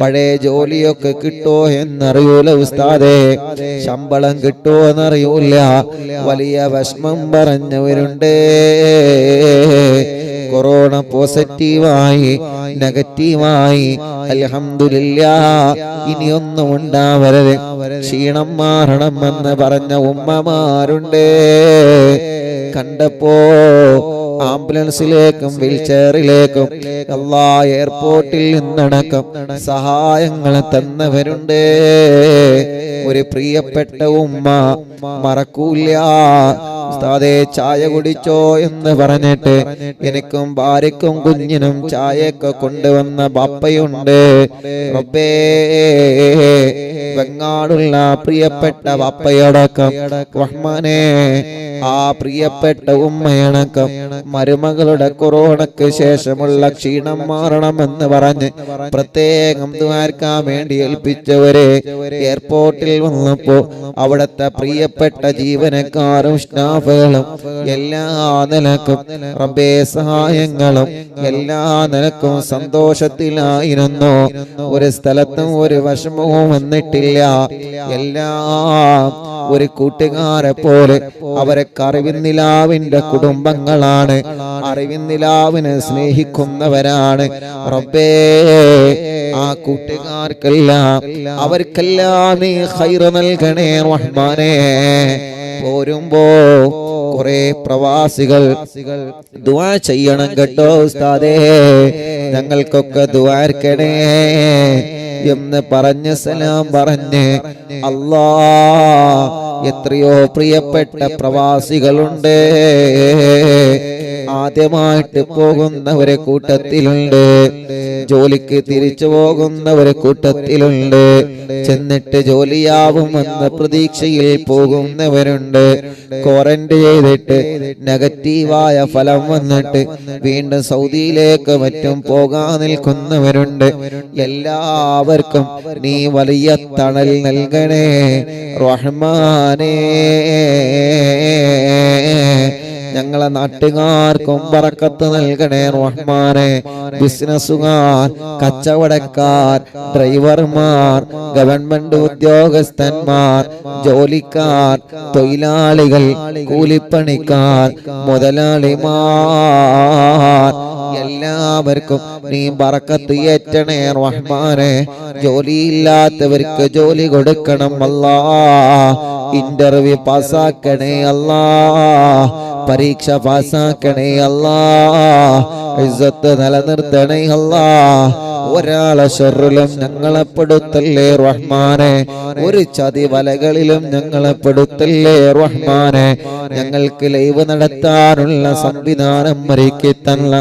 പഴയ ജോലിയൊക്കെ കിട്ടോ എന്നറിയൂല ഉസ്താദേ, ശമ്പളം കിട്ടോ എന്നറിയൂല. വലിയ വിഷമം പറഞ്ഞവരുണ്ട്. കൊറോണ പോസിറ്റീവായി നെഗറ്റീവായി അൽഹംദുലില്ലാഹ് ഇനിയൊന്നും ഉണ്ടാവരുത്, ക്ഷീണം മാറണമെന്ന് പറഞ്ഞ ഉമ്മമാരുണ്ട്. കണ്ടപ്പോ ആംബുലൻസിലേക്കും വീൽചെയറിലേക്കും എല്ലാ എയർപോർട്ടിൽ നിന്നടക്കം സഹായങ്ങൾ തന്നവരുണ്ട്. ഒരു പ്രിയപ്പെട്ട ഉമ്മ മറക്കൂല. ഉസ്താദേ ചായ കുടിച്ചോ എന്ന് പറഞ്ഞിട്ട് എനിക്കും ഭാര്യക്കും കുഞ്ഞിനും ചായയൊക്കെ കൊണ്ടുവന്ന ബാപ്പയുണ്ട്. റബ്ബേ വെങ്ങാടുള്ള പ്രിയപ്പെട്ട ബാപ്പയടക്കം റഹ്മാനേ, ആ പ്രിയപ്പെട്ട ഉമ്മയടക്കം മരുമകളുടെ കൊറോണയ്ക്ക് ശേഷമുള്ള ക്ഷീണം മാറണമെന്ന് പറഞ്ഞ് പ്രത്യേകം ദുആർക്കാൻ വേണ്ടി ഏൽപ്പിച്ചവരെ എയർപോർട്ടിൽ വന്നപ്പോ അവിടുത്തെ പ്രിയപ്പെട്ട ജീവനക്കാരും സ്റ്റാഫുകളും എല്ലാ നിലക്കും റബ്ബേ സഹായങ്ങളും എല്ലാ നിലക്കും സന്തോഷത്തിലായിരുന്നു. ഒരു സ്ഥലത്തും ഒരു വിഷമവും വന്നിട്ടില്ല. എല്ലാം ഒരു കൂട്ടുകാരെ പോലെ അവരെ അറിവിന്നിലാവിന്റെ കുടുംബങ്ങളാണ്, അറിവിന്നിലാവിനെ സ്നേഹിക്കുന്നവരാണ്. റബ്ബേ ആ കൂട്ടുകാർക്കെല്ലാം അവർക്കെല്ലാം നീ ഖൈറ് നൽകണേ റഹ്മാനേ. പോരുമ്പോ കുറെ പ്രവാസികൾ ദുആ ചെയ്യണം കേട്ടോ ഉസ്താദേ, ഞങ്ങൾക്കൊക്കെ ദുആർക്കണേ എന്ന് പറഞ്ഞ് സലാം പറഞ്ഞ് അല്ലാഹ് എത്രയോ പ്രിയപ്പെട്ട പ്രവാസികളുണ്ട്. ആദ്യമായിട്ട് പോകുന്നവരെ കൂട്ടത്തിലുണ്ട്, ജോലിക്ക് തിരിച്ചു പോകുന്നവരെ കൂട്ടത്തിലുണ്ട്, ചെന്നിട്ട് ജോലിയാവുമെന്ന പ്രതീക്ഷയിൽ പോകുന്നവരുണ്ട്, ക്വാറന്റൈൻ ചെയ്തിട്ട് നെഗറ്റീവായ ഫലം വന്നിട്ട് വീണ്ടും സൗദിയിലേക്ക് മറ്റും പോകാൻ നിൽക്കുന്നവരുണ്ട്. എല്ലാവർക്കും നീ വലിയ തണൽ നൽകണേ റഹ്മാനേ. ഞങ്ങളെ നാട്ടുകാർക്കും ബറക്കത്ത് നൽകണേ റഹ്മാനെ. ബിസിനസ്സുകാർ, കച്ചവടക്കാർ, ഡ്രൈവർമാർ, ഗവൺമെന്റ് ഉദ്യോഗസ്ഥന്മാർ, ജോലിക്കാർ, തൊഴിലാളികൾ, കൂലിപ്പണിക്കാർ, മുതലാളിമാർ, എല്ലാവർക്കും നീ ബറക്കത്ത് ഏറ്റണേ റഹ്മാനെ. ജോലിയില്ലാത്തവർക്ക് ജോലി കൊടുക്കണം അല്ലാ. ഇന്റർവ്യൂ പാസ്സാക്കണേ അല്ലാ. പരീക്ഷ പാസ്സാക്കണേ അല്ലാ. ഇസ്സത്ത് നിലനിർത്തണേ അല്ലാ. ഒരാളെ ഷർറിലും ഞങ്ങളെ പെടുത്തല്ലേ റഹ്മാനെ. ഒരു ചതി വലകളിലും ഞങ്ങളെ പെടുത്തല്ലേ റഹ്മാനെ. ഞങ്ങൾക്ക് ലൈവ് നടത്താനുള്ള സംവിധാനം ഒരുക്കി തന്ന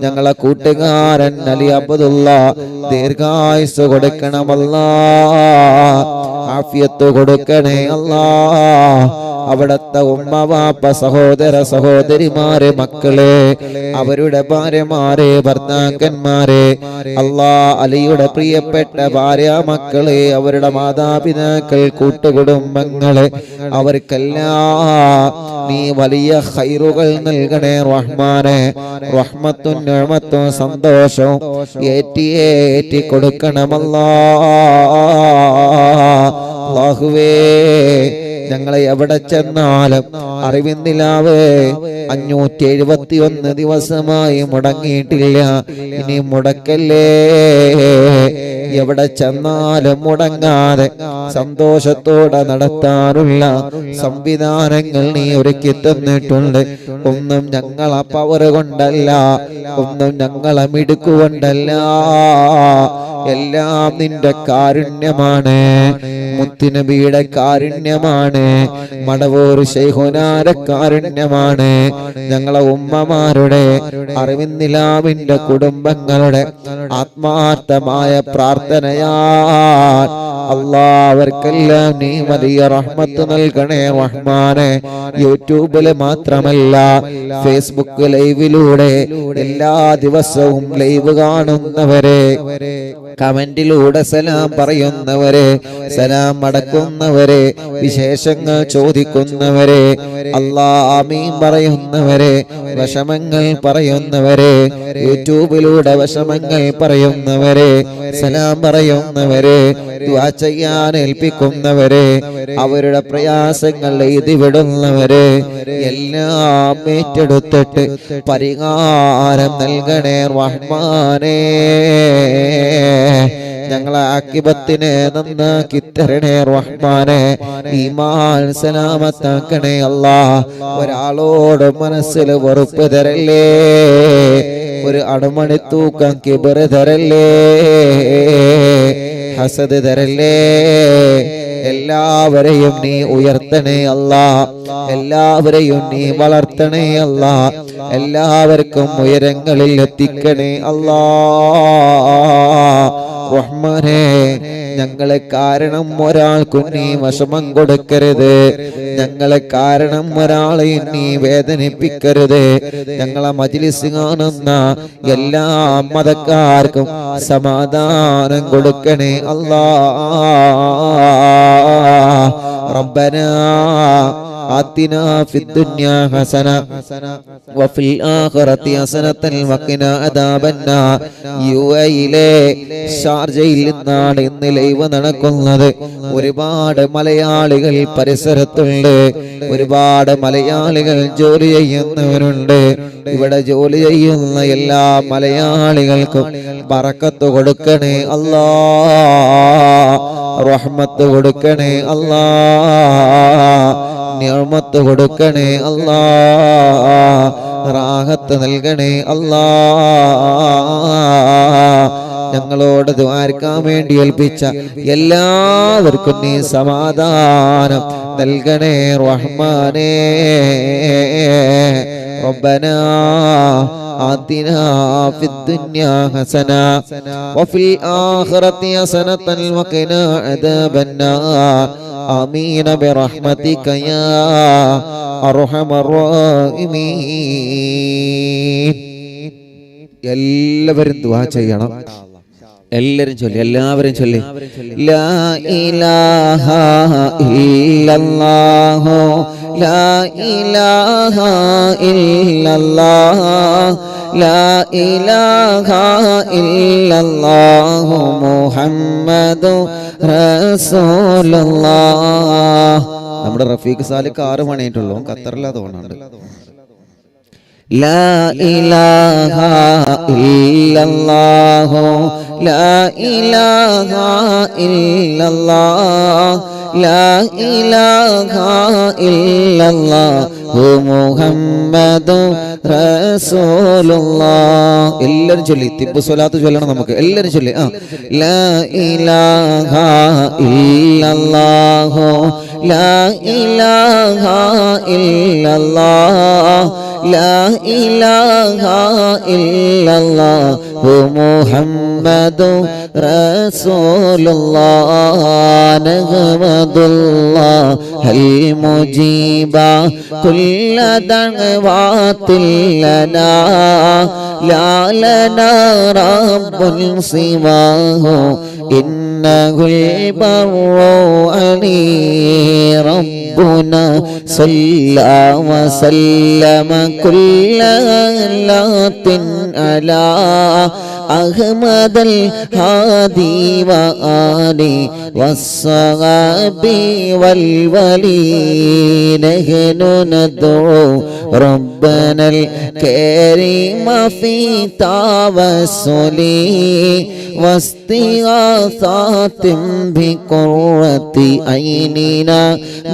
ഞങ്ങളെ കൂട്ടുകാരൻ അലി അബ്ദുള്ള ദീർഘായുസ് കൊടുക്കണമല്ലാ. ആഫിയത്ത് കൊടുക്കണേ അല്ലാ. അവിടത്തെ ഉമ്മ വാപ്പ സഹോദര സഹോദരിമാരെ മക്കളെ അവരുടെ ഭാര്യമാരെ ഭർത്താക്കന്മാരെ അല്ലാ അലിയുടെ പ്രിയപ്പെട്ട ഭാര്യ മക്കളെ അവരുടെ മാതാപിതാക്കൾ കൂട്ടുകുടുംബങ്ങളെ അവർക്കെല്ലാം നീ വലിയ ഖൈറുകൾ നൽകണേ റഹ്മാനെ. റഹ്മത്തും നിഅമത്തും സന്തോഷവും ഏറ്റി കൊടുക്കണമല്ലാ. അല്ലാഹുവേ ഞങ്ങളെ എവിടെ ചെന്നാലും അറിവിന്നിലാവേ 571 ദിവസമായി മുടങ്ങിയിട്ടില്ല. ഇനി മുടക്കല്ലേ. എവിടെ ചെന്നാലും മുടങ്ങാതെ സന്തോഷത്തോടെ നടത്താനുള്ള സംവിധാനങ്ങൾ നീ ഒരുക്കി തന്നിട്ടുണ്ട്. ഒന്നും ഞങ്ങളെ പവർ കൊണ്ടല്ല, ഒന്നും ഞങ്ങളെ മിടുക്കുകൊണ്ടല്ല, എല്ലാം നിന്റെ കാരുണ്യമാണ്. മുത്തുനബിയുടെ കാരുണ്യമാണ്. മടവൂർ ശൈഖുനാന്റെ കാരുണ്യമാണ്. ഞങ്ങളെ ഉമ്മമാരുടെ അറിവിന്നിലാവിന്റെ കുടുംബങ്ങളുടെ ആത്മാർത്ഥമായ പ്രാർത്ഥനയാ അല്ലാ. അവർക്കെല്ലാം നീ വലിയ റഹ്മത്ത് നൽകണേ റഹ്മാനെ. യൂട്യൂബില് മാത്രമല്ല ഫേസ്ബുക്ക് ലൈവിലൂടെ എല്ലാ ദിവസവും ലൈവ് കാണുന്നവരെ, കമന്റിലൂടെ സലാം പറയുന്നവരെ, സലാം മടക്കുന്നവരെ, വിശേഷങ്ങൾ ചോദിക്കുന്നവരെ, അല്ലാ ആമീൻ പറയുന്നവരെ, വിഷമങ്ങൾ പറയുന്നവരെ, യൂട്യൂബിലൂടെ വിഷമങ്ങൾ പറയുന്നവരെ, സലാം പറയുന്നവരെ, ദുആ ചെയ്യാൻ ഏൽപ്പിക്കുന്നവരെ, അവരുടെ പ്രയാസങ്ങൾ എഴുതി വിടുന്നവരെ എല്ലാം ഏറ്റെടുത്തിട്ട് പരിഹാരം നൽകണേ റഹ്മാനേ. ഞങ്ങളെ ആക്കിബത്തിനെ നന്നാക്കി തരണേ റഹ്മാനെ. ഈമാൻ സലാമത്താക്കണേ അല്ലാ. ഒരാളോട് മനസ്സിൽ വെറുപ്പ് തരല്ലേ, ഒരു അണുമണി തൂക്കം കിബർ തരല്ലേ, ഹസദ് തരല്ലേ. എല്ലാവരെയും നീ ഉയർത്തണേ അല്ലാ. എല്ലാവരെയും നീ വളർത്തണേ അല്ലാ. എല്ലാവർക്കും ഉയരങ്ങളിൽ എത്തിക്കണേ അല്ലാ. റഹ്മാനേ ഞങ്ങളെ കാരണം ഒരാൾക്കും നീ വിഷമം കൊടുക്കരുത്. ഞങ്ങളെ കാരണം ഒരാളെ നീ വേദനിപ്പിക്കരുത്. ഞങ്ങളെ മജ്ലിസ് കാണുന്ന എല്ലാ മതക്കാർക്കും സമാധാനം കൊടുക്കണേ അല്ലാ. റബ്ബനാ ആതിനാ ഫിദ്ദുനിയാ ഹസന വഫിൽ ആഖിറതി ഹസനതൻ വഖിനാ അദാബന്നാർ. യുഎഇയിലെ ഷാർജയിൽ നിന്നാണ് ഇന്ന് ലൈവ് നടക്കുന്നത്. ഒരുപാട് മലയാളികൾ പരിസരത്തുണ്ട്. ഒരുപാട് മലയാളികൾ ജോലി ചെയ്യുന്നവരുണ്ട്. ഇവിടെ ജോലി ചെയ്യുന്ന എല്ലാ മലയാളികൾക്കും ബറക്കത്ത് കൊടുക്കണേ അല്ലാ. റഹ്മത്ത് കൊടുക്കണേ അല്ലാ. നിഅമത്ത് കൊടുക്കണേ അല്ലാ. റാഹത്ത് നൽകണേ അല്ലാ. ഞങ്ങളോട് ദുആർക്കാൻ വേണ്ടി ഏൽപ്പിച്ച എല്ലാവർക്കും നീ സമാധാനം നൽകണേ റഹ്മാനേ. റബ്ബനാ ആതിനാ ഫിദ്ദുനിയാ ഹസന വഫിൽ ആഖിറതി ഹസനതൻ വഖിനാ അദാബന്നാർ. ആമീൻ ബിറഹ്മതിക യാ അർഹമർ റഹീമീൻ. എല്ലാവരും ദുആ ചെയ്യണം. എല്ലാവരും ചൊല്ലി, എല്ലാവരും ചൊല്ലി. ലാ ഇലാഹ ഇല്ലല്ലാഹു ലാ ഇലാഹ ഇല്ലല്ലാഹ് ലാ ഇലാഹ ഇല്ലല്ലാഹു മുഹമ്മദു റസൂലുള്ളാഹ്. നമ്മുടെ റഫീഖ് സാലിക്ക് 6 മണിയായിട്ടുള്ളൂ, ഖത്തറിലാ തോന്നുന്നുണ്ട്. ലാ ഇലാഹ ഇല്ലല്ലാഹു ലാ ഇലാഹ ഇല്ലല്ലാഹ് ലാ ഇലാഹ ഇല്ലല്ലാഹു മുഹമ്മദു റസൂലുള്ളാഹ്. എല്ലാവരും ചൊല്ലി, തിബ്ബു സ്വലാത്ത് ചൊല്ലണം നമുക്ക്, എല്ലാവരും ചൊല്ലി. ലാ ഇലാഹ ഇല്ലല്ലാഹു ലാ ഇലാഹ ഇല്ലല്ലാഹ് ലാ ഇലാഹ ഇല്ലല്ലാഹു മുഹമ്മദു റസൂലുള്ളാഹ്. നഹ്മദുല്ലാഹൽ മുജീബ കുല്ല ദഅവാതിൽ ലനാ ലാ ലനാ റബ്ബുൻ സിവാഹു ഇന്നഹുൽ ബർറു അലീ റബ്ബുനാ സല്ലല്ലാ വസല്ലമ കുല്ല ലാത്തിൻ അലാ അഹ്മദൽ ഹാദി വആലി വസ്സഹാബി വൽ വലി. നഹ്നു നദ്ഉ റബ്ബനൽ കരീമ ഫീ തവസ്സുലി വസ്തിഗാസാത്തിൻ ബിഖുറത്തി ഐനിന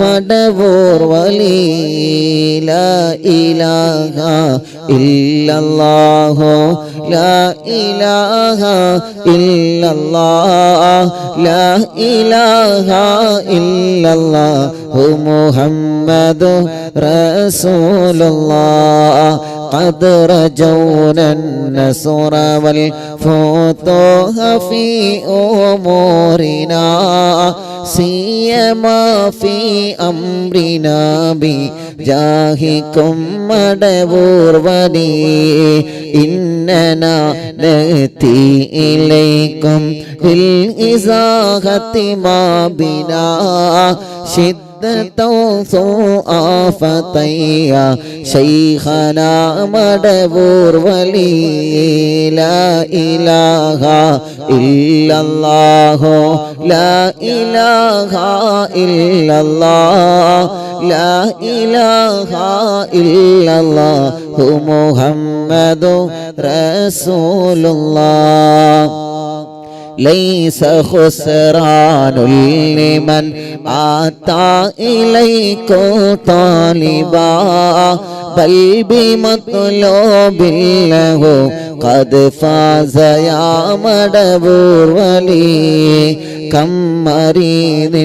മദബൂർ വലി. ലാ ഇലാഹ ഇല്ലല്ലാഹു ലാ ഇലാഹ ഇല്ലല്ലാഹ് ലാ ഇലാഹ ഇല്ലല്ലാഹു മുഹമ്മദു റസൂലുള്ളാഹ്. قد رجونا النصر والفتوح في أمورنا سيما في أمرنا بجاهكم مدبور ولي. إننا نأتي إليكم بالإزاحة ما بنا آفتيا شيخنا مدبور ولي. لا إله إلا الله لا إله إلا الله لا إله إلا الله محمد رسول الله. ليس خسران لمن آتى إليكم طالبا بل بمطلوب له قد فاز يا مدبور ولي. كم مريض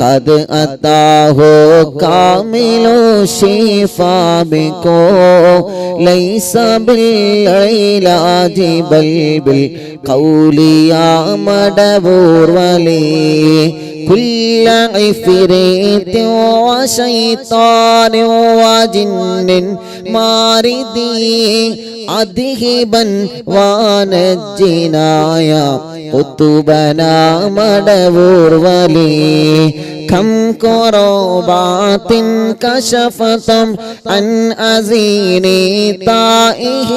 قد أتاه كامل الشفاء بكم ليس بالعلاج بل بالقول يا مدبور ولي. كل عفريت وشيطان وجن ماردي أذهبا ونجنا يا قطبنا مدبور ولي. كم كربات كشفتم عن أزين طائه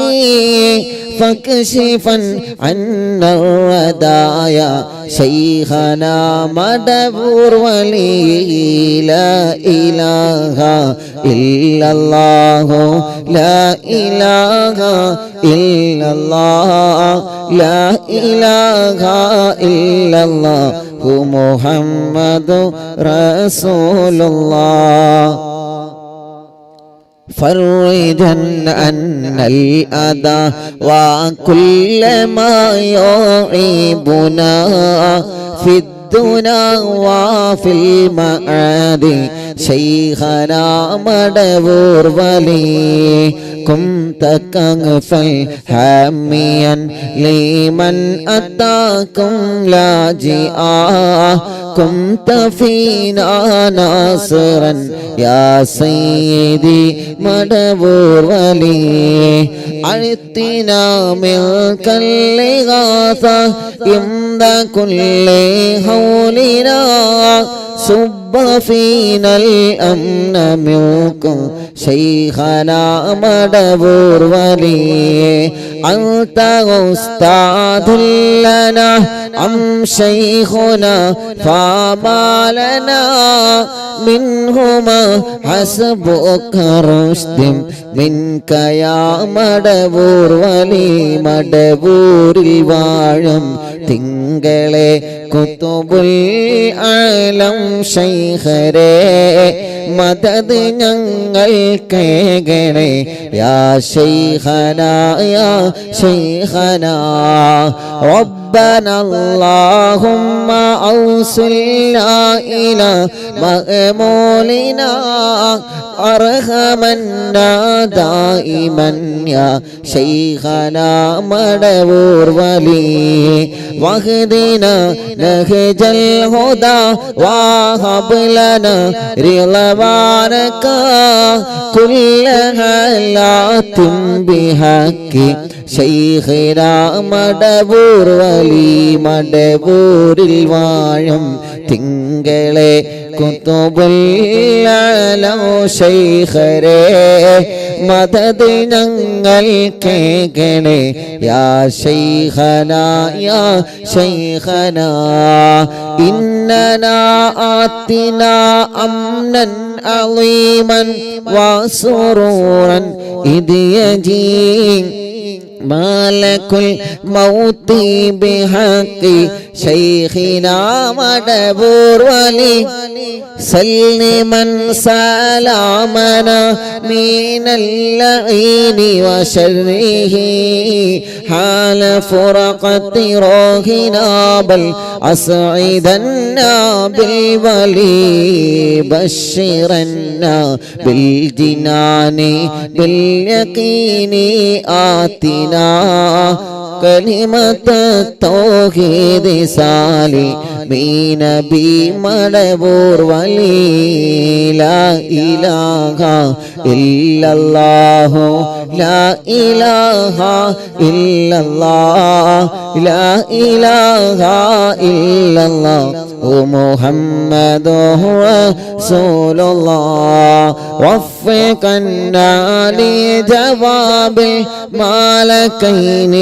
فاكشفا عنا الردايا شيخنا مدبور ولي. لا إله إلا الله لا إله إلا الله لا إله إلا الله محمد رسول الله. فرجا أن الأذى وكل ما يعيبنا في الدنيا وفي المعاد شيخنا مدبور ولي. كنت كغفا حاميا لمن أتاكم لاجئا كنت فينا ناصرا يا سيدي مدبور ولي أعطنا منك الإغاثة عند كل حولنا صب فينا الأمن منكم شيخنا مدبور ولي أنت أستاذ لنا أم شيخنا فما لنا منهما حسبك رشد منك يا مدبور ولي مدبور الواഴം തിങ്കളെ കുതുബുൽ ആലം ശൈഖരേ മദദ് ഞങ്ങൾ കേകണേ യാ ശൈഖനാ യാ ശൈഖനാ ربنا اللهم أوصلنا إلى مأمولنا أرحمنا دائما يا شيخنا مدبور ولي واهدنا نهج الهدى وهب لنا رضوانك كل حالات بحق شيخنا مدبور ولي مدبور الواഴം തിങ്കളെ കുതുബുൽ ആലം ശൈഖരേ മദദ് ഞങ്ങൾ കേകണേ യാ ശൈഖനാ യാ ശൈഖനാ ഇന്നനാ ആതിനാ അംനൻ അളീമൻ വസുറൂറൻ ഇദ് യജീ مالك الموت بحق شيخنا مدبور ولي سلما سلامنا من اللعين وشره حال فرقة روحنا بل أسعدنا بالولي بشرنا بالجنان باليقين آتنا كلمة التوحيد سالمين بمدبور ولي لا إله إلا الله لا إله إلا الله لا إله إلا الله محمد رسول الله وفقنا لجواب الملكين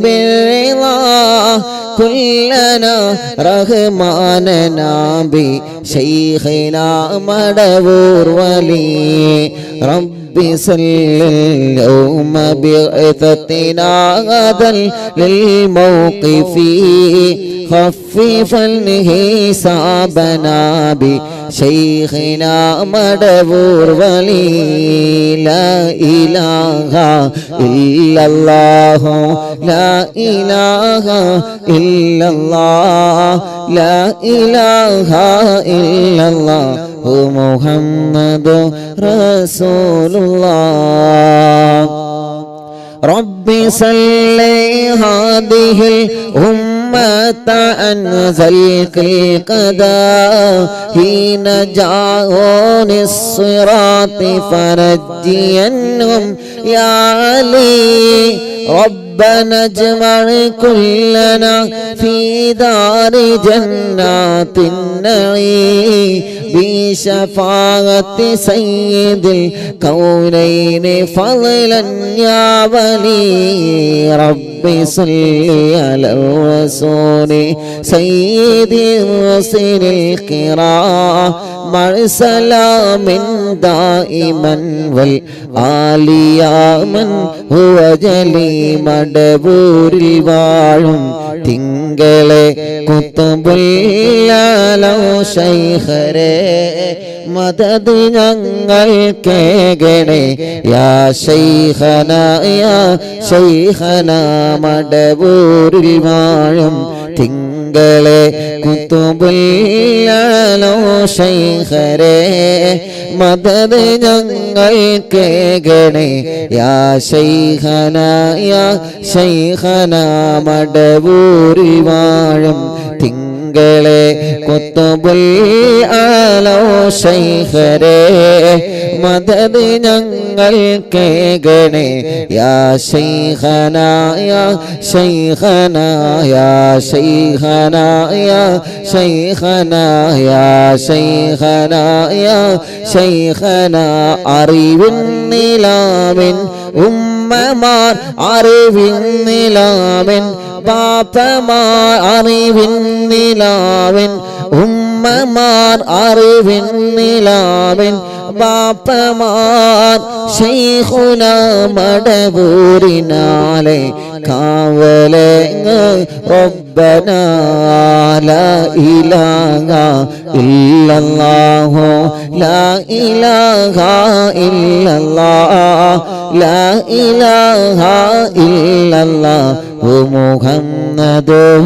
بالرضا كلنا رحماننا بشيخنا مدبور ولي ربي صل اليوم بعثتنا غدا للموقف خففا حسابنا بشيخنا مدبور ولي لا إله إلا الله لا إله إلا الله لا إله إلا الله محمد رسول الله ربي صل هذه الأمة أنزلك القضاء حين جاءون الصراط فنجينهم يا علي ربنا اجمع كلنا في دار جنات النعيم بشفاعة سيد الكونين فضلا يا ولي ربي صل على الرسول سيد الرسل الكرام مع سلام دائما والآل يا من هو جلي مدبور الواഴം തിങ്കളെ കുതുബുൽ ആലം ശൈഖരേ മദദ് ഞങ്ങൾ കേകണേ യാ ശൈഖനാ യാ ശൈഖനാ മടബൂരിൽ വാഴും തിങ്കളെ തിങ്കളെ കുത്തുബുല്ലാലോ ശൈഖരേ മദദ് ഞങ്ങൾക്ക് ഗണേ യാ ശൈഖന യാ ശൈഖന മടവൂരിൽ വാഴും തിങ്കളെ കുത്തുബുല്ലാലോ ശൈഖരേ മദദ് ഞങ്ങൾക്ക് ഗണേ യാ ശൈഖന യാ ശൈഖന യാ ശൈഖന യാ ശൈഖന യാ ശൈഖന യാ ശൈഖന അറിവിൻ നിലാവിൻ ഉമ്മമാർ അറിവിൻ നിലാവിൻ ബാപ്പമാർ അറിവിൻ നിലാവിൻ ഉമ്മമാർ അറിവിൻ നിലാവിൻ ബാപ്പമാർ ശൈഖുന മടവൂരിനാലെ കാവലങ്ങ് റബ്ബന ലാ ഇലാഹ ഇല്ലല്ലാഹു ലാ ഇലാഹ ഇല്ലല്ലാഹ് ലാ ഇലാഹ ഇല്ലല്ലാഹു മുഹമ്മദുർ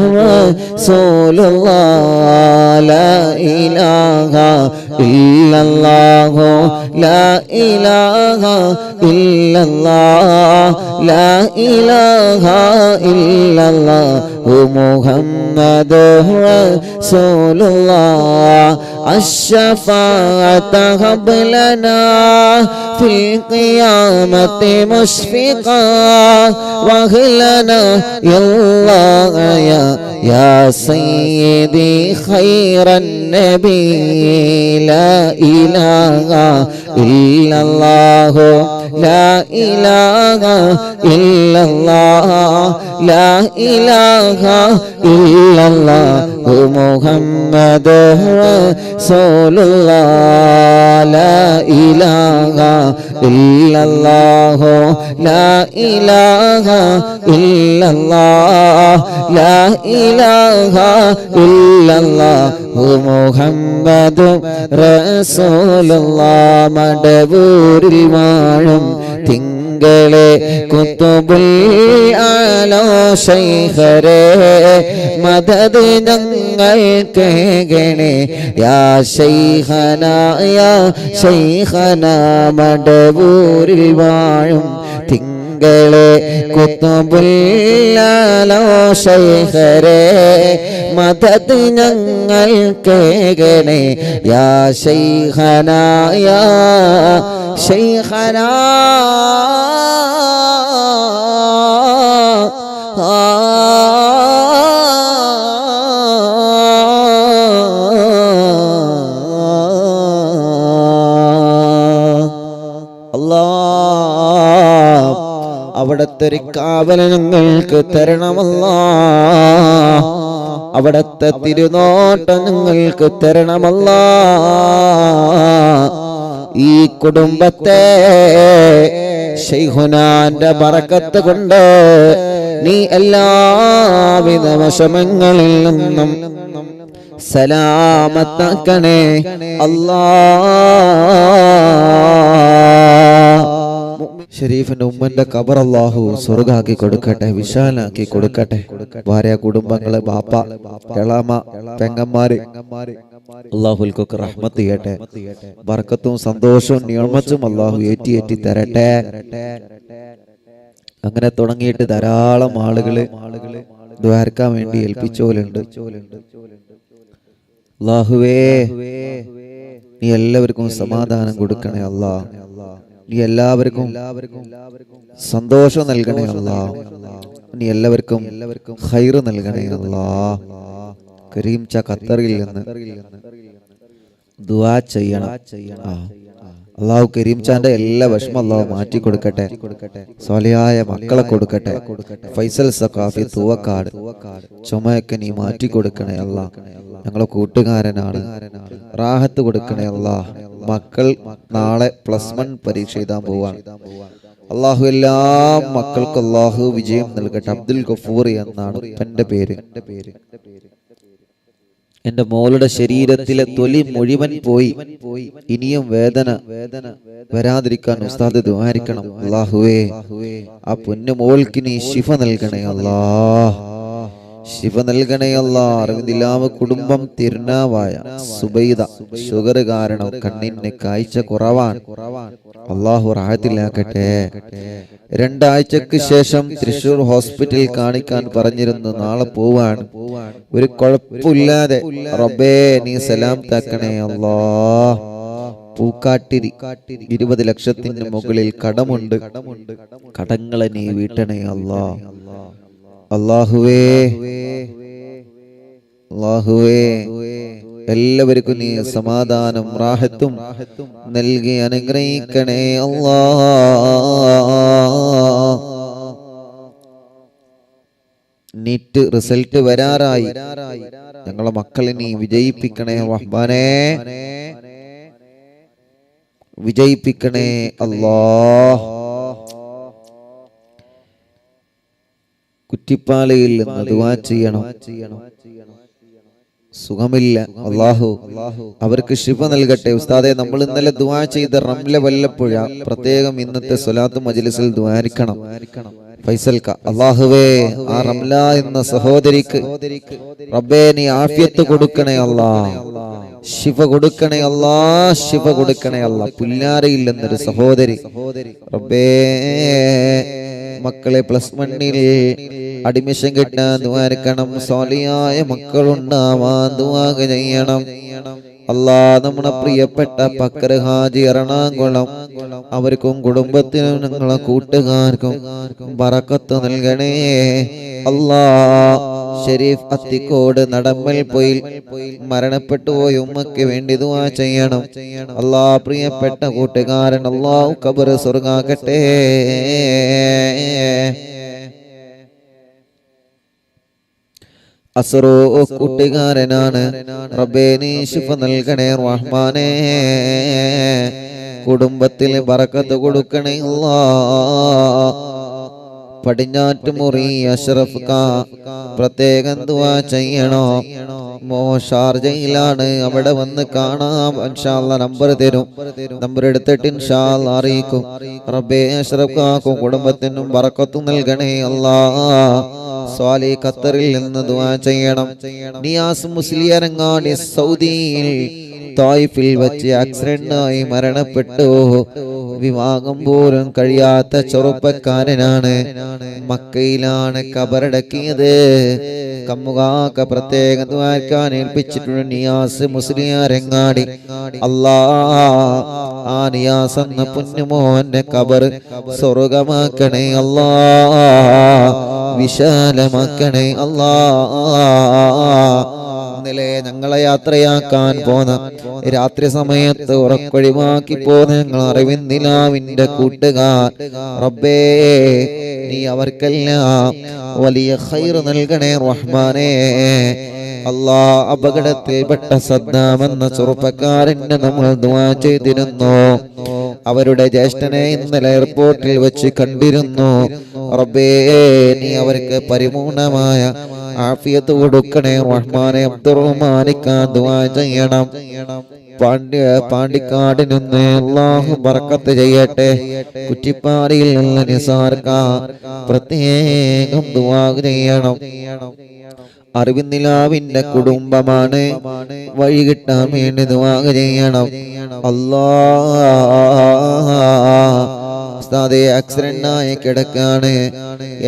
റസൂലുള്ളാഹ് ലാ ഇലാഹ ഇല്ലല്ലാഹു ലാ ഇലാഹ ഇല്ലല്ലാഹ് ലാ ഇലാഹ ഇല്ലല്ലാഹു മുഹമ്മദുർ റസൂലുള്ളാഹ് അശ്ശഫാഅത ഹബ് ലനാ ഫിൽ ഖിയാമത്തി മുശ്ഫിഖാ വഹ്ലനാ യല്ലാഹ് യാ സയ്യിദി ഖൈറൻ നബി ലാ ഇലാഹ ഇല്ലല്ലാഹു ലാ ഇലാഹ ഇല്ലല്ലാഹ് ലാ ഇലാഹ ഇല്ലല്ലാഹു മുഹമ്മദുർ റസൂലുള്ളാഹ് ലാ ഇലാഹ ഇല്ലല്ലാഹു ലാ ഇലാഹ ഇല്ലല്ലാഹ് ലാ ഇലാഹ ഇല്ലല്ലാഹു മുഹമ്മദുർ റസൂലുള്ളാഹ് മടവൂരിൽ വാഴും തിങ്കളെ കുത്തുബുൽ ആലോ ശൈഖരേ മദദ് ഞങ്ങൾക്ക് ഗണേ യാ ശൈഖന യാ ശൈഖന മടവൂരിൽ വാഴും തിങ്കളെ കുത്തുബുൽ ആലോ ശൈഖരേ മദദ് ഞങ്ങൾക്ക് ഗണേ യാ ശൈഖന യാ ശൈഖന അവിടത്തെ ഒരു കാവല് ഞങ്ങൾക്ക് തരണമല്ലാ അവിടത്തെ തിരുനോട്ടം ഞങ്ങൾക്ക് തരണമല്ലാ ഈ കുടുംബത്തെ ശൈഖുനാന്റെ ബറക്കത്ത് കൊണ്ട് നീ എല്ലാവിധ വിഷമങ്ങളിൽ നിന്നും സലാമത്താക്കണേ അല്ലാ. ഷരീഫിന്റെ ഉമ്മന്റെ ഖബർ അല്ലാഹു സ്വർഗ്ഗാക്കി കൊടുക്കട്ടെ, വിശാലാക്കി കൊടുക്കട്ടെ. ഭാര്യ, കുടുംബങ്ങള്, ബാപ്പ, എളാമ, പെങ്ങന്മാര് അല്ലാഹുൽക്കൊക്കെ റഹ്മത്ത് ചെയ്യട്ടെ. ബർക്കത്തും സന്തോഷവും നിഅമത്തും അല്ലാഹു ഏറ്റി തരട്ടെ. അങ്ങനെ തുടങ്ങിയിട്ട് ധാരാളം ആളുകള് ദ്വാരക്കാൻ വേണ്ടി ഏൽപ്പിച്ചോലുണ്ട്. അല്ലാഹുവേ, നീ എല്ലാവർക്കും സമാധാനം കൊടുക്കണേ അല്ലാ. നീ എല്ലാവർക്കും സന്തോഷം നൽകണേ അല്ലാ. നീ എല്ലാവർക്കും ഖൈർ നൽകണേ അല്ലാ. കരീം ച ഖത്തറിൽ നിന്ന് ദുആ ചെയ്യണം. അല്ലാഹു കരീം ചാന്റെ എല്ലാ വിഷമം അല്ലാഹു മാറ്റി കൊടുക്കട്ടെ. സ്വാലിഹായ മക്കളെ കൊടുക്കട്ടെ. ഫൈസൽ സഖാഫി തൂവക്കാട് ചുമയൊക്കെ നീ മാറ്റി കൊടുക്കണേ അല്ലാ. ഞങ്ങളെ കൂട്ടുകാരനാണ്, റാഹത്ത് കൊടുക്കണേ അല്ലാ. മക്കൾ നാളെ +1 പരീക്ഷ എഴുതാൻ പോവാണ്. അല്ലാഹു എല്ലാ മക്കൾക്കും അല്ലാഹു വിജയം നൽകട്ടെ. അബ്ദുൽ ഗഫൂർ എന്നാണ് എന്റെ പേര്. എന്റെ മോളുടെ ശരീരത്തിലെ തൊലി മുഴുവൻ പോയി. ഇനിയും വേദന വരാതിരിക്കാൻ ഉസ്താദ് ദുആരിക്കണം. അല്ലാഹുവേ, ആ പൊന്നു മോൾക്ക് നീ ശിഫ നൽകണേ അല്ലാ. ശിഫ നൽകണേ അല്ലാ. അറിവിന്ദിലാവ് കുടുംബം തിരുനാവായ സുബൈദ ഷുഗർ കാരണം കണ്ണിന് കാഴ്ച കുറവാണ്. അള്ളാഹു റാഹത്തിലാക്കട്ടെ. 2 ആഴ്ചക്ക് ശേഷം തൃശൂർ ഹോസ്പിറ്റലിൽ കാണിക്കാൻ പറഞ്ഞിരുന്നു. നാളെ പോവാണ്. ഒരു കുഴപ്പമില്ലാതെ റബ്ബേ നീ സലാം താക്കണേ അല്ലാ. പൂക്കാട്ടിരി 20 ലക്ഷത്തിന് മുകളിൽ കടമുണ്ട്. കടങ്ങളെ നീ വീട്ടണേ അല്ലാ. അല്ലാഹുവേ അല്ലാഹുവേ എല്ലാവർക്കും നീ സമാധാനം റാഹത്തും നൽകി അനുഗ്രഹിക്കണേ അല്ലാ. NEET result വരാറായി. ഞങ്ങളെ മക്കളെ നീ വിജയിപ്പിക്കണേ റഹ്മാനേ, വിജയിപ്പിക്കണേ അല്ലാ. കുറ്റിപ്പാലയിൽ നിന്ന് ദുആ ചെയ്യണം. സുഖമില്ല, അല്ലാഹു അവർക്ക് ശിഫ നൽകട്ടെ. ഉസ്താദെ, നമ്മൾ ഇന്നലെ ദുആ ചെയ്ത റംല വല്ലപ്പുഴ പ്രത്യേകം ഇന്നത്തെ സ്വലാത്ത് മജ്ലിസിൽ ദുആരിക്കണം. ഫൈസൽക്ക, അല്ലാഹുവേ ആ റംല എന്ന സഹോദരിക്ക് റബ്ബേ നീ ആഫിയത്ത് കൊടുക്കണേ അല്ലാ, ശിഫ കൊടുക്കണേ അല്ലാ, ശിഫ കൊടുക്കണേ അല്ലാ. പുല്ലാരയിൽ എന്നൊരു സഹോദരി റബ്ബേ മക്കളെ +1 അഡ്മിഷൻ കിട്ടാൻ ദുആരിക്കണം. സ്വാലിഹായ മക്കളുണ്ടാവാൻ ദുആ ചെയ്യണം അല്ലാ. നമ്മുടെ പ്രിയപ്പെട്ട പക്കർ ഹാജി എറണാകുളം, അവർക്കും കുടുംബത്തിനും ഞങ്ങളെ കൂട്ടുകാർക്കും ബറക്കത്ത് നൽകണേ അല്ലാ. ഷരീഫ് അത്തിക്കോട് നടമ്മൽ പോയി മരണപ്പെട്ടു പോയി ഉമ്മക്ക് വേണ്ടി ദുആ ചെയ്യണം അല്ലാ. പ്രിയപ്പെട്ട കൂട്ടുകാരൻ അല്ലാഹു ഖബർ സ്വർഗ്ഗാക്കട്ടെ. അസ്റോ കൂട്ടുകാരനാണ്. റബ്ബേ നീ ശിഫ നൽകണേ റഹ്മാനേ, കുടുംബത്തിൽ ബറക്കത്ത് കൊടുക്കണേ അല്ലാ. പടിഞ്ഞാറ്റുമുറി അഷ്റഫ് ക പ്രത്യേകം ദുആ ചെയ്യണോ. ഷാർജയിലാണ്, അവിടെ വന്ന് കാണാം ഇൻഷാ അല്ലാഹ്. നമ്പർ തരും, നമ്പർ എടുത്തിട്ട് ഇൻഷാ അല്ലാഹ് അറിയിക്കും. റബ്ബേ അഷ്റഫ് കാക്കും കുടുംബത്തിനും ബറക്കത്തും നൽകണേ അല്ലാ. സ്വാലി ഖത്തറിൽ നിന്ന് ദുആ ചെയ്യണം. നിയാസ് മുസ്ലിയാരങ്ങാടി സൗദിയിൽ തായിഫിൽ വെച്ച് ആക്സിഡന്റായി മരണപ്പെട്ടു. വിവാഹം പോലും കഴിയാത്ത ചെറുപ്പക്കാരനാണ്. മക്കയിലാണ് ഖബറടക്കിയത്. കമ്മുകാക്ക പ്രത്യേകം ദ്വാരക്കാൻ ഏൽപ്പിച്ചിട്ടുണ്ട്. നിയാസ് മുസ്ലിയാരങ്ങാടി അല്ലാ, ആ നിയാസ് എന്ന പുന്നുമോന്റെ ഖബർ സ്വർഗമാക്കണേ അല്ലാ, വിശാലമാക്കണേ അല്ലാ. ഇന്നലെ ഞങ്ങളെ യാത്രയാക്കാൻ പോന്ന രാത്രി സമയത്ത് ഉറക്കൊഴിവാക്കി പോന്ന ഞങ്ങൾ അറിവിന്ദിലാവിന്റെ കൂട്ടുകാർ റബ്ബേ നീ അവർക്കെല്ലാം വലിയ ഖൈർ നൽകണേ റഹ്മാനേ അല്ലാ. അപകടത്തിൽപ്പെട്ട സദ്ദാം എന്ന ചെറുപ്പക്കാരന് നമ്മൾ ദുആ ചെയ്തിരുന്നു. അവരുടെ ജ്യേഷ്ഠനെ ഇന്നലെ എയർപോർട്ടിൽ വെച്ച് കണ്ടിരുന്നു. റബ്ബേ നീ അവർക്ക് പരിപൂർണമായ ആഫിയത്ത് കൊടുക്കണേ റഹ്മാനെ. അബ്ദുറഹ്മാനിക്കാൻ ദുആ ചെയ്യണം. പാണ്ടിക്കാട് നിന്ന് അല്ലാഹു ബറക്കത്ത് ചെയ്യട്ടെ. കുറ്റിപ്പാടിയിൽ നിന്ന് നിസാർക്ക പ്രത്യേകം ദുആ ചെയ്യണം. അറിവിന്ദിലാവിന്റെ കുടുംബമാണ്, വഴി കിട്ടാൻ വേണ്ടി ദുആ ചെയ്യണം അല്ലാ. ഉസ്താദേ ആക്സിഡന്റായി കിടക്കാണ്.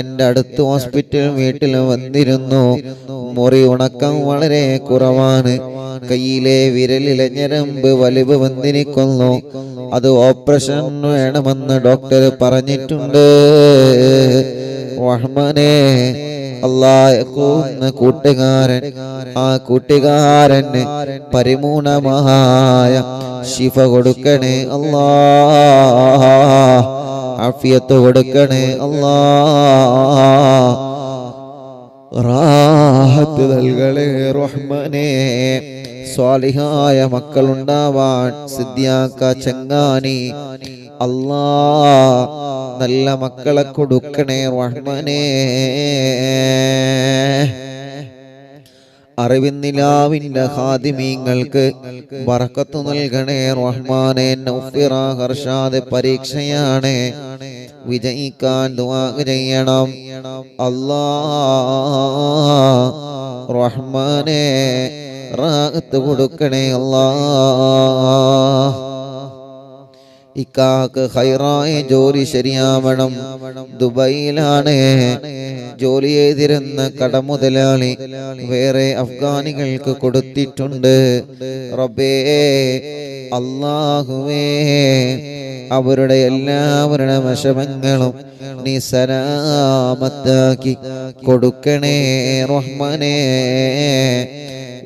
എന്റെ അടുത്ത് ഹോസ്പിറ്റൽ വീട്ടിൽ വന്നിരുന്നു. മുറി ഉണക്കം വളരെ കുറവാണ്. കയ്യിലെ വിരലിലെ ഞരമ്പ് വലിവ് വന്നിരിക്കുന്നു. അത് ഓപ്പറേഷൻ വേണമെന്ന് ഡോക്ടർ പറഞ്ഞിട്ടുണ്ട്. റഹ്മാനേ അല്ലാഹ് കൂട്ടുകാരൻ, ആ കൂട്ടുകാരന് പരിപൂർണമായ ശിഫ കൊടുക്കണേ അല്ലാ, ആഫിയത്ത് കൊടുക്കണേ അല്ലാ, റാഹത്ത് നൽകണേ റഹ്മാനേ. സ്വാലിഹായ മക്കളുണ്ടാവാൻ സിദ്ദിയാക്ക ചങ്ങാനി അല്ലാ നല്ല മക്കളെ കൊടുക്കണേ റഹ്മാനേ. അറിവിന്നിലാവിന്റെ ഖാദിമീങ്ങൾക്ക് ബറക്കത്ത് നൽകണേ റഹ്മാനെ. നൗഫിറ ഹർഷാദ് പരീക്ഷയാണ്, വിജയിക്കാൻ ദുആ ചെയ്യണം അല്ലാഹ്. റഹ്മാനെ റാഹത്ത് കൊടുക്കണേ അല്ലാഹ്. ഇക്കാക്ക് ഹൈറായ ജോലി ശരിയാവണം. ദുബൈയിലാണ് ജോലി ചെയ്തിരുന്ന കടമുതലാളി വേറെ അഫ്ഗാനികൾക്ക് കൊടുത്തിട്ടുണ്ട്. റബ്ബേ അല്ലാഹുവേ, അവരുടെ എല്ലാവരുടെ വിഷമങ്ങളും നീ സലാമത്താക്കി കൊടുക്കണേ റഹ്മാനേ.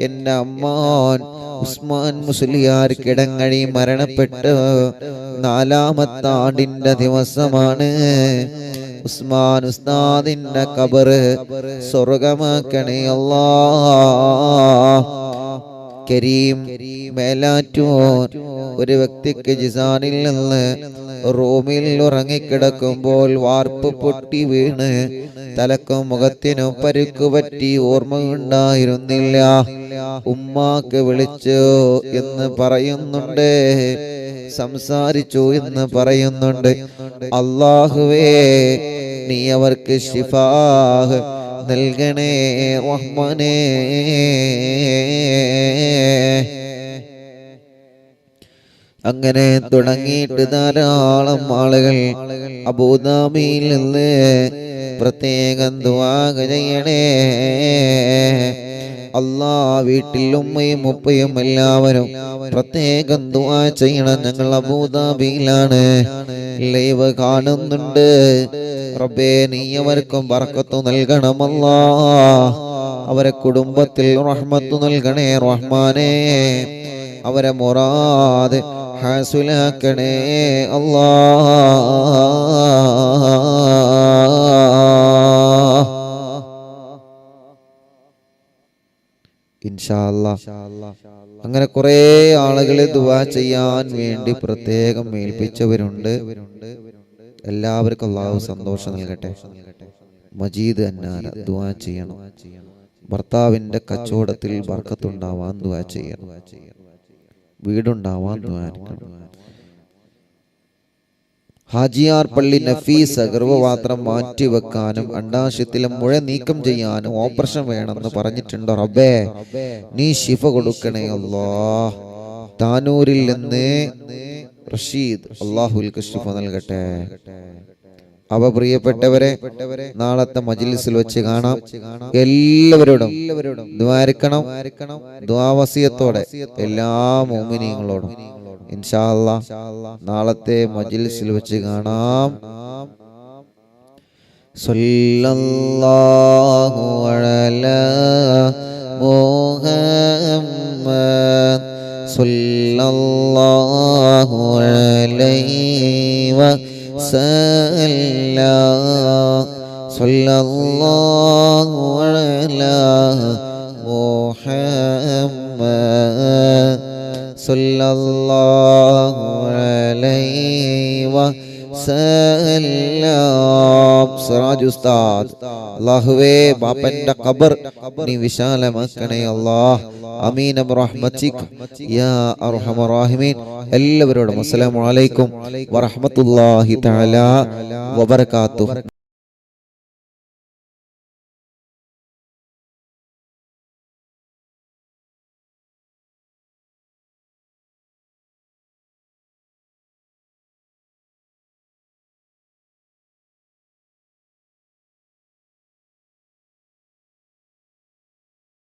എൻ്റെ അമ്മാൻ ഉസ്മാൻ മുസ്ലിയാർ കിടങ്ങഴി മരണപ്പെട്ട് 4-ാമത്തെ ആണ്ടിന്റെ ദിവസമാണ്. ഉസ്മാൻ ഉസ്താദിന്റെ ഖബറ് സ്വർഗമാക്കണേ അല്ലാഹ്. കരീം മേലാറ്റൂർ ഒരു വ്യക്തിക്ക് ജിസാനിൽ നിന്ന് റൂമിൽ ഉറങ്ങിക്കിടക്കുമ്പോൾ വാർപ്പ് പൊട്ടി വീണ് തലക്കും മുഖത്തിനും പരുക്കുപറ്റി ഓർമ്മയുണ്ടായിരുന്നില്ല. ഉമ്മാക്ക് വിളിച്ചു എന്ന് പറയുന്നുണ്ട്, സംസാരിച്ചു എന്ന് പറയുന്നുണ്ട്. അല്ലാഹുവേ, നീ അവർക്ക് ശിഫാഹ് നൽകണേ റഹ്മാനേ. അങ്ങനെ തുടങ്ങിയിട്ട് ധാരാളം ആളുകൾ അബൂദാബിയിൽ നിന്ന് പ്രത്യേകം ദുആ ചെയ്യണേ അല്ലാ. വീട്ടിൽ ഉമ്മയും ഉപ്പയും എല്ലാവരും പ്രത്യേകം ദുആ ചെയ്യണം. ഞങ്ങൾ അബൂദാബിയിലാണ്, ലൈവ് കാണുന്നുണ്ട്. റബ്ബേ, നീ അവർക്കും ബർക്കത്ത് നൽകണം അല്ലാ. അവരെ കുടുംബത്തിൽ റഹ്മത്ത് നൽകണേ റഹ്മാനേ. അവരെ മുറാദ് ഹാസുലാക്കണേ അല്ലാ. ഇൻഷാ അല്ലാഹ്. അങ്ങനെ കുറെ ആളുകളെ ദുആ ചെയ്യാൻ വേണ്ടി പ്രത്യേകം ഏൽപ്പിച്ചവരുണ്ട്. എല്ലാവർക്കും അല്ലാഹു സന്തോഷം നൽകട്ടെ. മജീദ് അന്നാല ദുആ ചെയ്യണം. ഭർത്താവിന്റെ കച്ചവടത്തിൽ ബർക്കത്തുണ്ടാവാൻ ദുആ ചെയ്യണം. വീടുണ്ടാവാൻ ദുആ ചെയ്യണം. ഹാജിയാർ പള്ളി നഫീസ് ഗർഭപാത്രം മാറ്റിവെക്കാനും അണ്ടാശയത്തിലെ മുഴ നീക്കം ചെയ്യാനും ഓപ്പറേഷൻ വേണമെന്ന് പറഞ്ഞിട്ടുണ്ട്. റബ്ബേ, നീ ശിഫ കൊടുക്കണേ അല്ലാഹ്. താനൂരിൽ നിന്ന് റഷീദ്, അല്ലാഹുൽക്ക് ശിഫ നൽകട്ടെ. അവ പ്രിയപ്പെട്ടവരെ, നാളത്തെ മജ്ലിസിൽ വെച്ച് കാണാം. എല്ലാവരോടും ദ്വാരിക്കണം, ദ്വാവസിയത്തോടെ എല്ലാ മുഅ്മിനീങ്ങളോടും ഇൻഷാ അല്ലാഹ് നാളത്തെ മജ്ലിസിൽ വെച്ച് കാണാം. സല്ലല്ലാഹു അലാ മുഹമ്മദ് സല്ലല്ലാഹു അലൈഹി വസല്ലം സല്ലല്ലാഹു അലാ മുഹമ്മദ് സല്ലല്ലാഹു അലൈഹി വസല്ലം. സിറാജ് ഉസ്താദ്, അല്ലാഹുവേ ബാപ്പന്റെ ഖബർ നീ വിശാലമാക്കണേ അല്ലാഹ്. ആമീൻ ബിറഹ്മതിക യാ അർഹമർ റഹീമീൻ. എല്ലാവരോടും അസ്സലാമു അലൈക്കും വറഹ്മത്തുള്ളാഹി തആല വബറകാതുഹു.